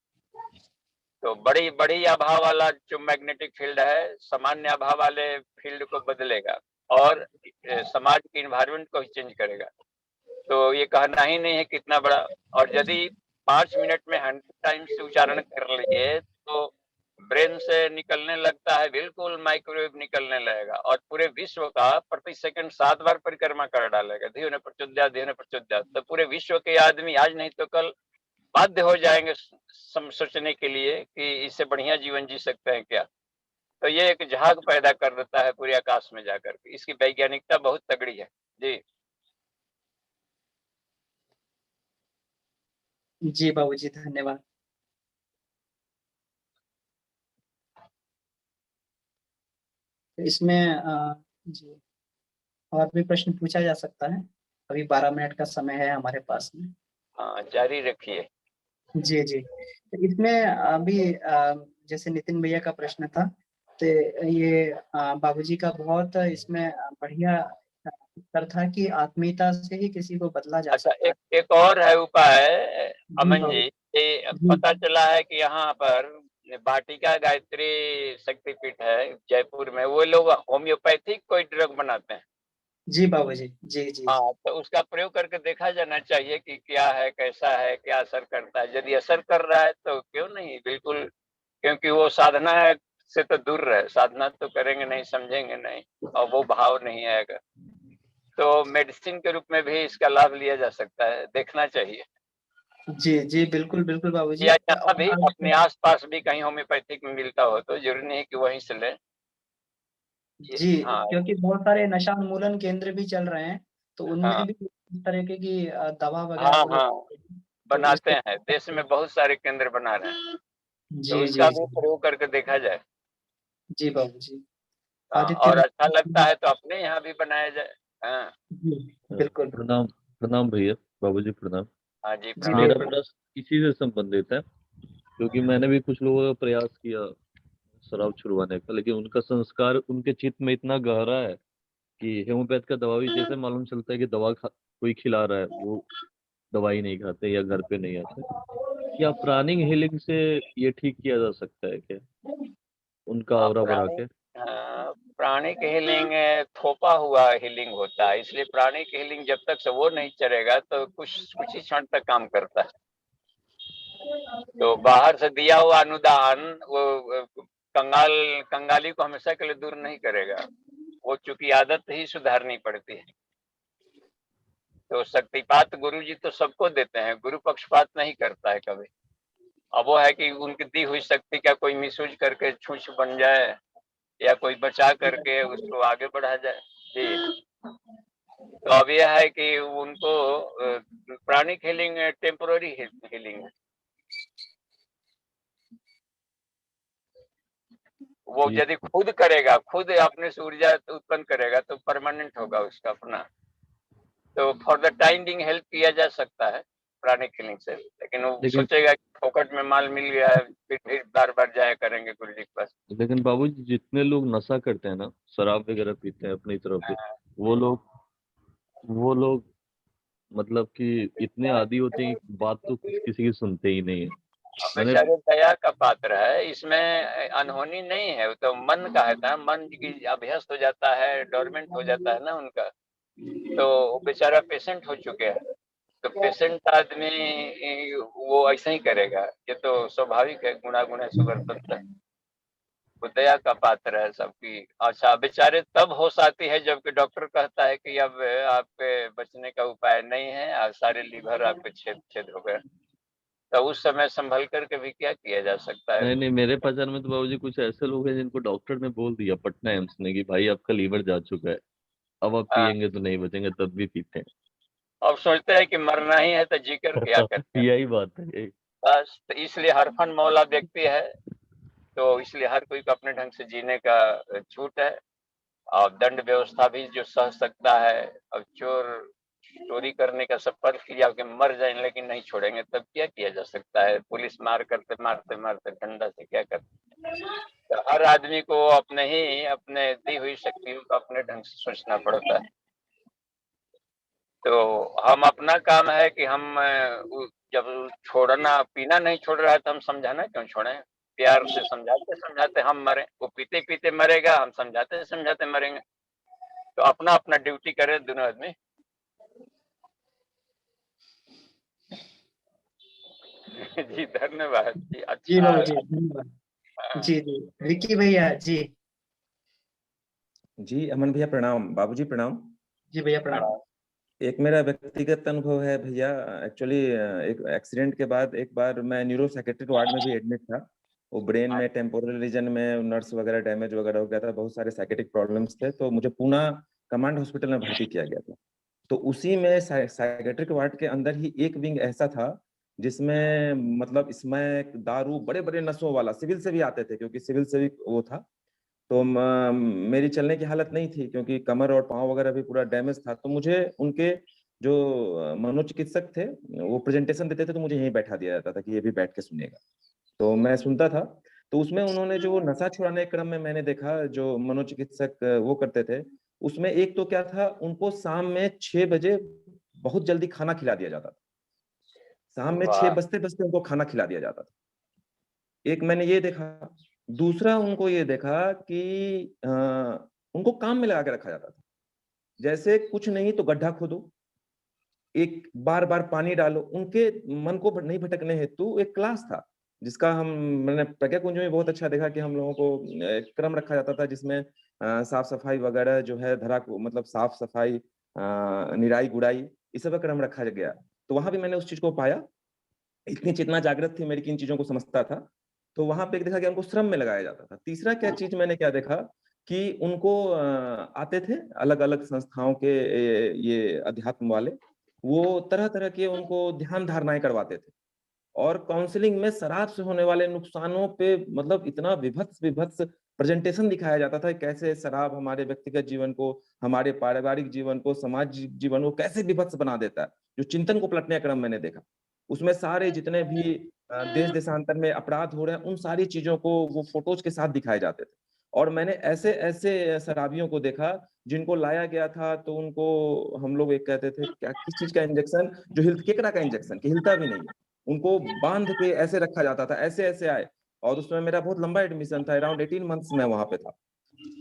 Speaker 4: तो बड़ी बड़ी आभा वाला जो मैग्नेटिक फील्ड है सामान्य आभा वाले फील्ड को बदलेगा, और समाज के इन्वायरमेंट को ही चेंज करेगा। तो ये कहना ही नहीं है कितना बड़ा। और यदि 5 मिनट में 100 टाइम्स उच्चारण कर लिए तो ब्रेन से निकलने लगता है, बिल्कुल माइक्रोवेव निकलने लगेगा, और पूरे विश्व का प्रति सेकंड 7 बार परिक्रमा कर डालेगा। धियो ने प्रचोदयात, धियो ने प्रचोदयात। तो पूरे विश्व के आदमी आज नहीं तो कल बाध्य हो जाएंगे सोचने के लिए कि इससे बढ़िया जीवन जी सकते हैं क्या। तो ये एक झाग पैदा कर देता है पूरे आकाश में जाकर के। इसकी वैज्ञानिकता बहुत तगड़ी है जी।
Speaker 2: जी बाबूजी, धन्यवाद। तो इसमें जी और भी प्रश्न पूछा जा सकता है। अभी 12 मिनट का समय है हमारे पास में।
Speaker 4: हाँ, जारी रखिए।
Speaker 2: जी जी। तो इसमें अभी जैसे नितिन भैया का प्रश्न था, तो ये बाबूजी का बहुत इसमें बढ़िया उत्तर था कि आत्मीयता से ही किसी को बदला जा
Speaker 4: अच्छा,
Speaker 2: सकता है।
Speaker 4: एक और है उपाय
Speaker 2: जी
Speaker 4: अमन जी।
Speaker 2: बाबू
Speaker 4: ये
Speaker 2: जी।
Speaker 4: पता चला है कि यहाँ पर वाटिका गायत्री शक्तिपीठ है जयपुर में, वो लोग होम्योपैथिक कोई ड्रग बनाते हैं।
Speaker 2: जी बाबूजी, जी जी।
Speaker 4: हाँ, तो उसका प्रयोग करके देखा जाना चाहिए कि क्या है, कैसा है, क्या असर करता है। यदि असर कर रहा है तो क्यों नहीं, बिल्कुल। क्योंकि वो साधना से तो दूर रहे, साधना तो करेंगे नहीं, समझेंगे नहीं, और वो भाव नहीं आएगा। तो मेडिसिन के रूप में भी इसका लाभ लिया जा सकता है, देखना चाहिए।
Speaker 2: जी जी, बिल्कुल बिल्कुल बाबूजी।
Speaker 4: या यहाँ भी
Speaker 2: और
Speaker 4: अपने आसपास भी कहीं होम्योपैथिक में मिलता हो तो जरूरी नहीं कि वहीं से लें।
Speaker 2: जी,
Speaker 4: हाँ
Speaker 2: क्योंकि बहुत सारे नशा उन्मूलन केंद्र भी चल रहे हैं, तो
Speaker 4: हाँ
Speaker 2: उनमें भी इस तरीके की दवा वगैरह
Speaker 4: हाँ
Speaker 2: वो
Speaker 4: हाँ,
Speaker 2: लोग तो
Speaker 4: बनाते
Speaker 2: उसको।
Speaker 4: हैं, देश में बहुत सारे केंद्र बना रहे हैं। तो
Speaker 2: जी
Speaker 4: उसका
Speaker 2: जी
Speaker 4: भी
Speaker 2: जी।
Speaker 4: प्रयोग करके देखा जाए।
Speaker 2: जी बाबूजी।
Speaker 4: हाँ,
Speaker 2: आदित्य
Speaker 4: और अच्छा लगता
Speaker 2: भैया।
Speaker 4: है तो अपने यहाँ भी बनाया जाए। हाँ
Speaker 2: जी बिल्कुल।
Speaker 5: प्रणाम। प्रणाम भैया, बाबूजी प्रणाम।
Speaker 4: हाँ जी,
Speaker 2: जी
Speaker 4: प्रणाम।
Speaker 5: मेरा
Speaker 2: बिल्कुल।
Speaker 5: प्रश्न इसी से संबंधित है, क्योंकि मैंने भी कुछ लोगों का प्रयास किया शराब छुड़वाने का, लेकिन उनका संस्कार उनके चित्त में इतना गहरा है कि हेमोपैथ का दवा भी जैसे मालूम चलता है कि कोई खिला रहा है, वो दवाई नहीं खाते या घर पे नहीं आते। क्या प्राणिक हीलिंग से ये ठीक किया जा सकता है क्या, उनका
Speaker 4: हाँ,
Speaker 5: ऑरा बढ़ा के?
Speaker 4: प्राणिक हीलिंग थोपा हुआ हीलिंग होता है, इसलिए प्राणिक हीलिंग जब तक से वो नहीं चलेगा तो कुछ कुछ ही क्षण तक काम करता है। तो बाहर से दिया हुआ अनुदान वो कंगाली को हमेशा के लिए दूर नहीं करेगा। वो चूंकि आदत ही सुधारनी पड़ती है। तो शक्तिपात गुरु जी तो सबको देते हैं, गुरु पक्षपात नहीं करता है कभी। अब वो है कि उनकी दी हुई शक्ति का कोई मिसयूज करके छूछ बन जाए या कोई बचा करके उसको आगे बढ़ा जाए। जी, तो अब यह है कि उनको प्राणिक हीलिंग टेम्पररी हीलिंग है। वो
Speaker 5: जी
Speaker 4: यदि खुद करेगा, खुद अपने से ऊर्जा उत्पन्न करेगा तो परमानेंट होगा उसका अपना। तो for the time being help किया जा सकता है प्राणिक हीलिंग से, लेकिन वो
Speaker 5: लेकिन
Speaker 4: सोचेगा कि फोकट में माल मिल गया है, फिर बार-बार जाया करेंगे गुरुजी के पास।
Speaker 5: लेकिन बाबूजी जितने लोग नशा करते हैं ना, शराब वगैरह पीते हैं अपनी तरफ से, वो लोग मतलब कि इतने आदी होते हैं कि बात तो किसी की सुनते ही नहीं है। मैंने
Speaker 4: बेचारे दया का पात्र है, इसमें अनहोनी नहीं है, वो तो मन का है ना, मन की अभ्यस्त हो जाता है, डोरमेंट हो जाता है ना उनका, तो वो बेचारा पेशेंट हो चुके हैं। तो पेशेंट आदमी वो ऐसा ही करेगा, ये तो स्वाभाविक है, गुणा सुगर तंत्र है। वो दया का पात्र है सबकी। अच्छा, बेचारे तब होश आती है जबकि डॉक्टर कहता है कि अब आपके बचने का उपाय नहीं है और सारे लीवर आपके छेद हो गए। तो उस समय संभल करके भी क्या किया जा सकता है?
Speaker 5: नहीं नहीं, मेरे पहचान में तो बाबूजी कुछ ऐसे लोग हैं जिनको डॉक्टर ने बोल दिया पटना एम्स ने कि भाई आपका लीवर जा चुका है, अब आप
Speaker 4: हाँ,
Speaker 5: पियेंगे तो नहीं बचेंगे, तब भी पीते हैं।
Speaker 4: अब सोचते हैं कि मरना ही है तो जीकर क्या करते हैं।
Speaker 5: यही बात है।
Speaker 4: बस तो इसलिए हरफन मौला व्यक्ति है, तो इसलिए हर कोई को अपने ढंग से जीने का छूट है। और दंड व्यवस्था भी जो सह सकता है। अब चोर चोरी करने का सब पर किया कि मर जाए लेकिन नहीं छोड़ेंगे, तब क्या किया जा सकता है? पुलिस मारते मारते डंडा से क्या करते हैं? तो हर आदमी को अपने दी हुई शक्तियों को अपने ढंग से सोचना पड़ता है। तो हम अपना काम है कि हम जब छोड़ना पीना नहीं छोड़ रहा है तो हम समझाना क्यों छोड़ें? प्यार से समझाते समझाते हम मरे, वो पीते पीते मरेगा, हम समझाते समझाते मरेंगे। तो अपना अपना ड्यूटी करे दोनों आदमी। जी धन्यवाद जी।
Speaker 2: जी
Speaker 4: अच्छा
Speaker 2: बाबूजी, धन्यवाद। जी जी, विक्की भैया जी।
Speaker 6: जी अमन भैया प्रणाम। बाबूजी प्रणाम।
Speaker 2: जी भैया प्रणाम।
Speaker 6: एक मेरा व्यक्तिगत अनुभव है भैया। एक्चुअली एक एक्सीडेंट के बाद एक बार मैं न्यूरो साइकेट्रिक वार्ड में भी एडमिट था। वो ब्रेन में टेम्पोरल रीजन में नर्व्स वगैरह डैमेज वगैरह हो गया था, बहुत सारे साइकेट्रिक प्रॉब्लम्स थे, तो मुझे पूना कमांड हॉस्पिटल में भर्ती किया गया था। तो उसी में साइकेट्रिक वार्ड के अंदर ही एक विंग ऐसा था जिसमें मतलब इसमें दारू बड़े बड़े नशों वाला, सिविल से भी आते थे क्योंकि सिविल से भी वो था। तो मेरी चलने की हालत नहीं थी क्योंकि कमर और पाँव वगैरह भी पूरा डैमेज था। तो मुझे उनके जो मनोचिकित्सक थे वो प्रेजेंटेशन देते थे, तो मुझे यहीं बैठा दिया जाता था कि ये भी बैठ के सुनिएगा। तो मैं सुनता था। तो उसमें उन्होंने जो नशा छुड़ाने के क्रम में मैंने देखा जो मनोचिकित्सक वो करते थे, उसमें एक तो क्या था, उनको शाम में 6 बजे बहुत जल्दी खाना खिला दिया जाता था। शाम में 6
Speaker 4: वाह,
Speaker 6: बजते बजते उनको खाना खिला दिया जाता था। एक मैंने ये देखा। दूसरा उनको ये देखा कि उनको काम में लगा के रखा जाता था। जैसे कुछ नहीं तो गड्ढा खोदो, एक बार बार पानी डालो, उनके मन को नहीं भटकने हेतु एक क्लास था जिसका मैंने प्रज्ञा कुंज में बहुत अच्छा देखा कि हम लोगों को एक क्रम रखा जाता था जिसमें साफ सफाई वगैरह जो है धरा को मतलब साफ सफाई, निराई गुड़ाई, इस सब का क्रम रखा गया। तो वहां भी मैंने उस चीज को पाया। इतनी चेतना जागृत थी मेरी कि इन चीजों को समझता था। तो वहां पे देखा कि उनको श्रम में लगाया जाता था। तीसरा क्या चीज मैंने क्या देखा कि उनको आते थे अलग अलग संस्थाओं के ये अध्यात्म वाले, वो तरह तरह के उनको ध्यान धारणाएं करवाते थे और काउंसलिंग में शराब से होने वाले नुकसानों पे मतलब इतना विभत्स विभत्स प्रेजेंटेशन दिखाया जाता था, कैसे शराब हमारे व्यक्तिगत जीवन को, हमारे पारिवारिक जीवन को, समाज जीवन को कैसे विभत्स बना देता है। जो चिंतन को पलटने का क्रम मैंने देखा, उसमें सारे जितने भी देश देशांतर में अपराध हो रहे हैं उन सारी चीजों को वो फोटोज के साथ दिखाए जाते थे। और मैंने ऐसे ऐसे शराबियों को देखा जिनको लाया गया था तो उनको हम लोग एक कहते थे क्या किस चीज का इंजेक्शन, जो केकड़ा का इंजेक्शन कि हिलता भी नहीं है, उनको बांध के ऐसे रखा जाता था, ऐसे ऐसे आए। और उसमें मेरा बहुत लंबा एडमिशन था, अराउंड 18 मंथ्स में वहां पे था।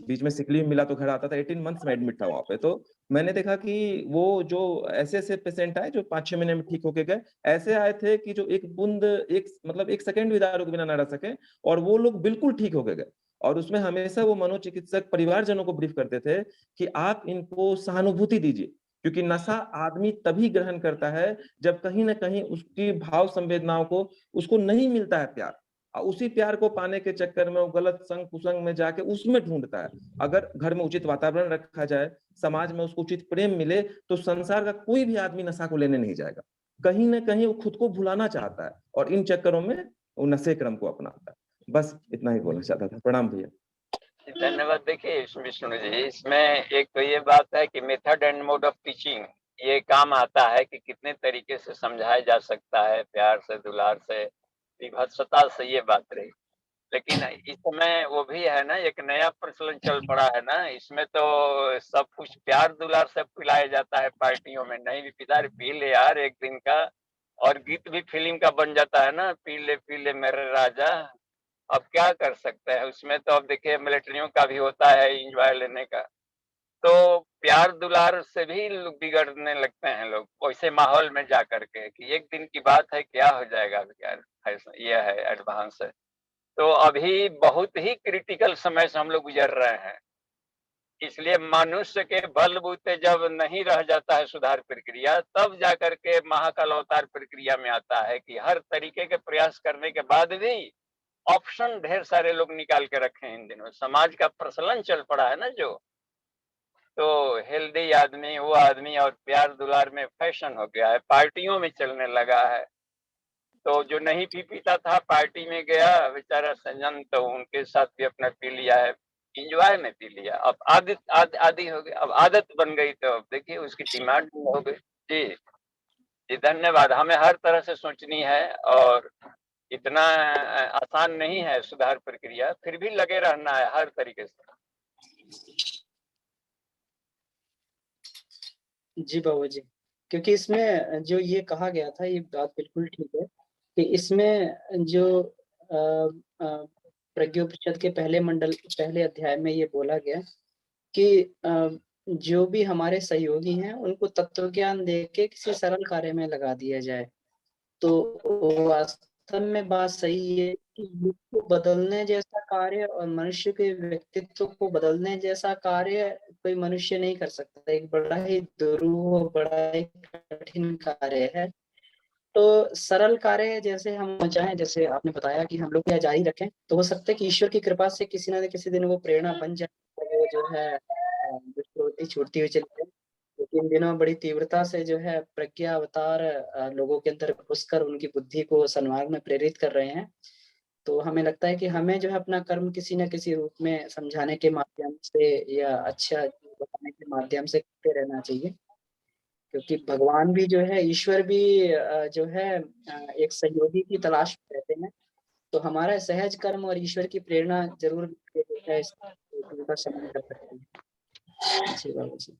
Speaker 6: बीच में सिक लीव मिला तो घर आता था, 18 मंथ्स में एडमिट था वहां पे। तो मैंने देखा कि वो जो ऐसे ऐसे पेशेंट आए जो 5-6 महीने में ठीक होके गए, ऐसे आए थे कि जो एक बूंद एक मतलब एक सेकंड भी दारू के बिना न रह सके, और वो लोग बिल्कुल ठीक होके गए। और उसमें हमेशा वो मनोचिकित्सक परिवारजनों को ब्रीफ करते थे कि आप इनको सहानुभूति दीजिए, क्योंकि नशा आदमी तभी ग्रहण करता है जब कहीं ना कहीं उसकी भाव संवेदनाओं को उसको नहीं मिलता है प्यार। और उसी प्यार को पाने के चक्कर में वो गलत संग कुसंग में जाके उसमें ढूंढता है। अगर घर में उचित वातावरण रखा जाए, समाज में उसको उचित प्रेम मिले, तो संसार का कोई भी आदमी नशा को लेने नहीं जाएगा। कहीं ना कहीं वो खुद को भुलाना चाहता है और इन चक्करों में वो नशे क्रम को अपनाता है। बस इतना ही बोलना चाहता था। प्रणाम भैया।
Speaker 4: धन्यवाद। देखिए विष्णु जी, इसमें एक तो ये बात है कि method and mode of teaching ये काम आता है कि कितने तरीके से समझाया जा सकता है, प्यार से, दुलार से, विभत्सता से, ये बात रही। लेकिन इस समय वो भी है ना, एक नया प्रचलन चल पड़ा है ना, इसमें तो सब कुछ प्यार दुलार से पिलाया जाता है पार्टियों में। नहीं भी पिता पी ले यार एक दिन का, और गीत भी फिल्म का बन जाता है ना, पी ले मेरे राजा। अब क्या कर सकते हैं उसमें, तो अब देखिए मिलिट्रियों का भी होता है इंजॉय लेने का। तो प्यार दुलार से भी लोग बिगड़ने लगते हैं लोग वैसे माहौल में जा करके, कि एक दिन की बात है, क्या हो जाएगा यार, ये है एडवांस है। तो अभी बहुत ही क्रिटिकल समय से हम लोग गुजर रहे हैं। इसलिए मनुष्य के बलबूते जब नहीं रह जाता है सुधार प्रक्रिया, तब जाकर के महाकाल अवतार प्रक्रिया में आता है कि हर तरीके के प्रयास करने के बाद भी ऑप्शन ढेर सारे लोग निकाल के रखे हैं। इन दिनों समाज का प्रचलन चल पड़ा है ना, जो तो हेल्दी आदमी, वो आदमी, और प्यार दुलार में फैशन हो गया है, पार्टियों में चलने लगा है। तो जो नहीं भी पीता था पार्टी में गया बेचारा सजन, तो उनके साथ भी अपना पी लिया है, इंजॉय में पी लिया। अब आदि हो गया, अब आदत बन गई, तो अब देखिए उसकी डिमांड हो गई। जी जी, धन्यवाद। हमें हर तरह से सोचनी है, और इतना आसान नहीं है सुधार प्रक्रिया, फिर भी लगे रहना है हर तरीके से।
Speaker 2: जी बाबू जी, क्योंकि इसमें जो ये कहा गया था ये बात बिल्कुल ठीक है कि इसमें जो प्रज्ञोपनिषद के पहले अध्याय में ये बोला गया कि जो भी हमारे सहयोगी हैं उनको तत्व ज्ञान दे के किसी सरल कार्य में लगा दिया जाए। तो वास्तव में बात सही है कि युग को बदलने जैसा कार्य और मनुष्य के व्यक्तित्व को बदलने जैसा कार्य कोई मनुष्य नहीं कर सकता। एक बड़ा ही दुरूह, बड़ा ही कठिन कार्य है। तो सरल कार्य जैसे हम चाहें, जैसे आपने बताया कि हम लोग यह जारी रखें, तो हो सकता है कि ईश्वर की कृपा से किसी न किसी दिन वो प्रेरणा बन जाए, वो जो है दुष्प्रवृत्ति छूटती हुई चली जाए। क्योंकि इन दिनों बड़ी तीव्रता से जो है प्रज्ञा अवतार लोगों के अंदर घुसकर उनकी बुद्धि को सन्मार्ग में प्रेरित कर रहे हैं। तो हमें लगता है कि हमें जो है अपना कर्म किसी न किसी रूप में समझाने के माध्यम से या अच्छा बताने के माध्यम से करते रहना चाहिए। क्योंकि भगवान भी जो है, ईश्वर भी जो है एक सहयोगी की तलाश में रहते हैं। तो हमारा सहज कर्म और ईश्वर की प्रेरणा जरूर जो है उनका सम्मान कर सकते हैं। जी बाबू जी।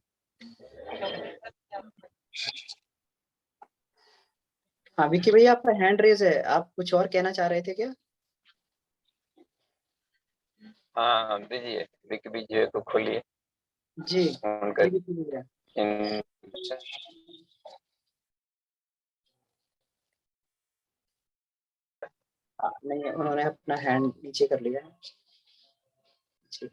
Speaker 2: हाँ विकी भैया, आपका हैंड रेज है, आप कुछ और कहना चाह रहे थे क्या?
Speaker 4: हाँ दीजिए, विकी को खोलिए
Speaker 2: जी
Speaker 4: उनका।
Speaker 2: जी विकी भैया। नहीं, उन्होंने अपना हैंड नीचे कर लिया है। जी।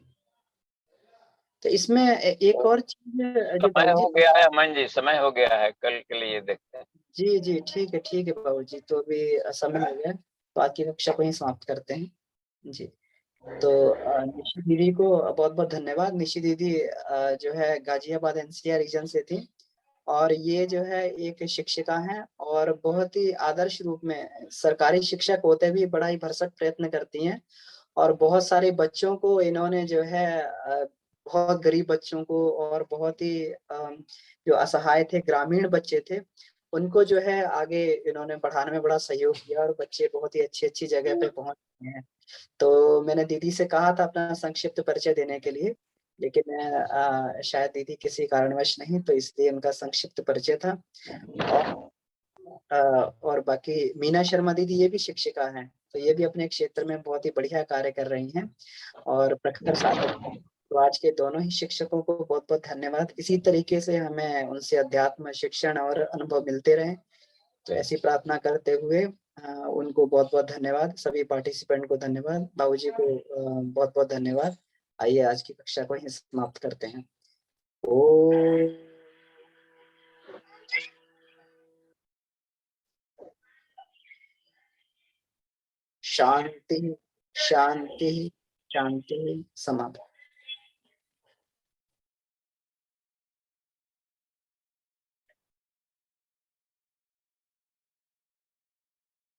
Speaker 2: तो इसमें एक और चीज जो
Speaker 4: समय
Speaker 2: बाबूजी।
Speaker 4: हो गया है अमन जी, समय हो गया है, कल के लिए देखते हैं।
Speaker 2: जी जी ठीक है बाबूजी, तो अभी समय हो गया, तो आज की कक्षा को ही समाप्त करते हैं। जी। तो निशी दीदी को बहुत बहुत धन्यवाद। निशी दीदी जो है गाजियाबाद एनसीआर रीजन से थी, और ये जो है एक शिक्षिका हैं, और बहुत ही आदर्श रूप में सरकारी शिक्षक होते भी बड़ा ही भरसक प्रयत्न करती हैं। और बहुत सारे बच्चों को इन्होंने जो है बहुत गरीब बच्चों को, और बहुत ही जो असहाय थे, ग्रामीण बच्चे थे, उनको जो है आगे इन्होंने बढ़ाने में बड़ा सहयोग किया, और बच्चे बहुत ही अच्छी अच्छी जगह पे पहुंच गए हैं। तो मैंने दीदी से कहा था अपना संक्षिप्त परिचय देने के लिए, लेकिन शायद दीदी किसी कारणवश नहीं, तो इसलिए उनका संक्षिप्त परिचय था। और बाकी मीना शर्मा दीदी ये भी शिक्षिका हैं, तो ये भी अपने क्षेत्र में बहुत ही बढ़िया कार्य कर रही हैं, और प्रखर साधक हैं। तो आज के दोनों ही शिक्षकों को बहुत बहुत धन्यवाद। इसी तरीके से हमें उनसे अध्यात्म शिक्षण और अनुभव मिलते रहे, तो ऐसी प्रार्थना करते हुए उनको बहुत बहुत धन्यवाद। सभी पार्टिसिपेंट को धन्यवाद, बाबूजी को बहुत बहुत धन्यवाद। आइए आज की कक्षा को ही समाप्त करते हैं। ओ शांति शांति शांति समाधि।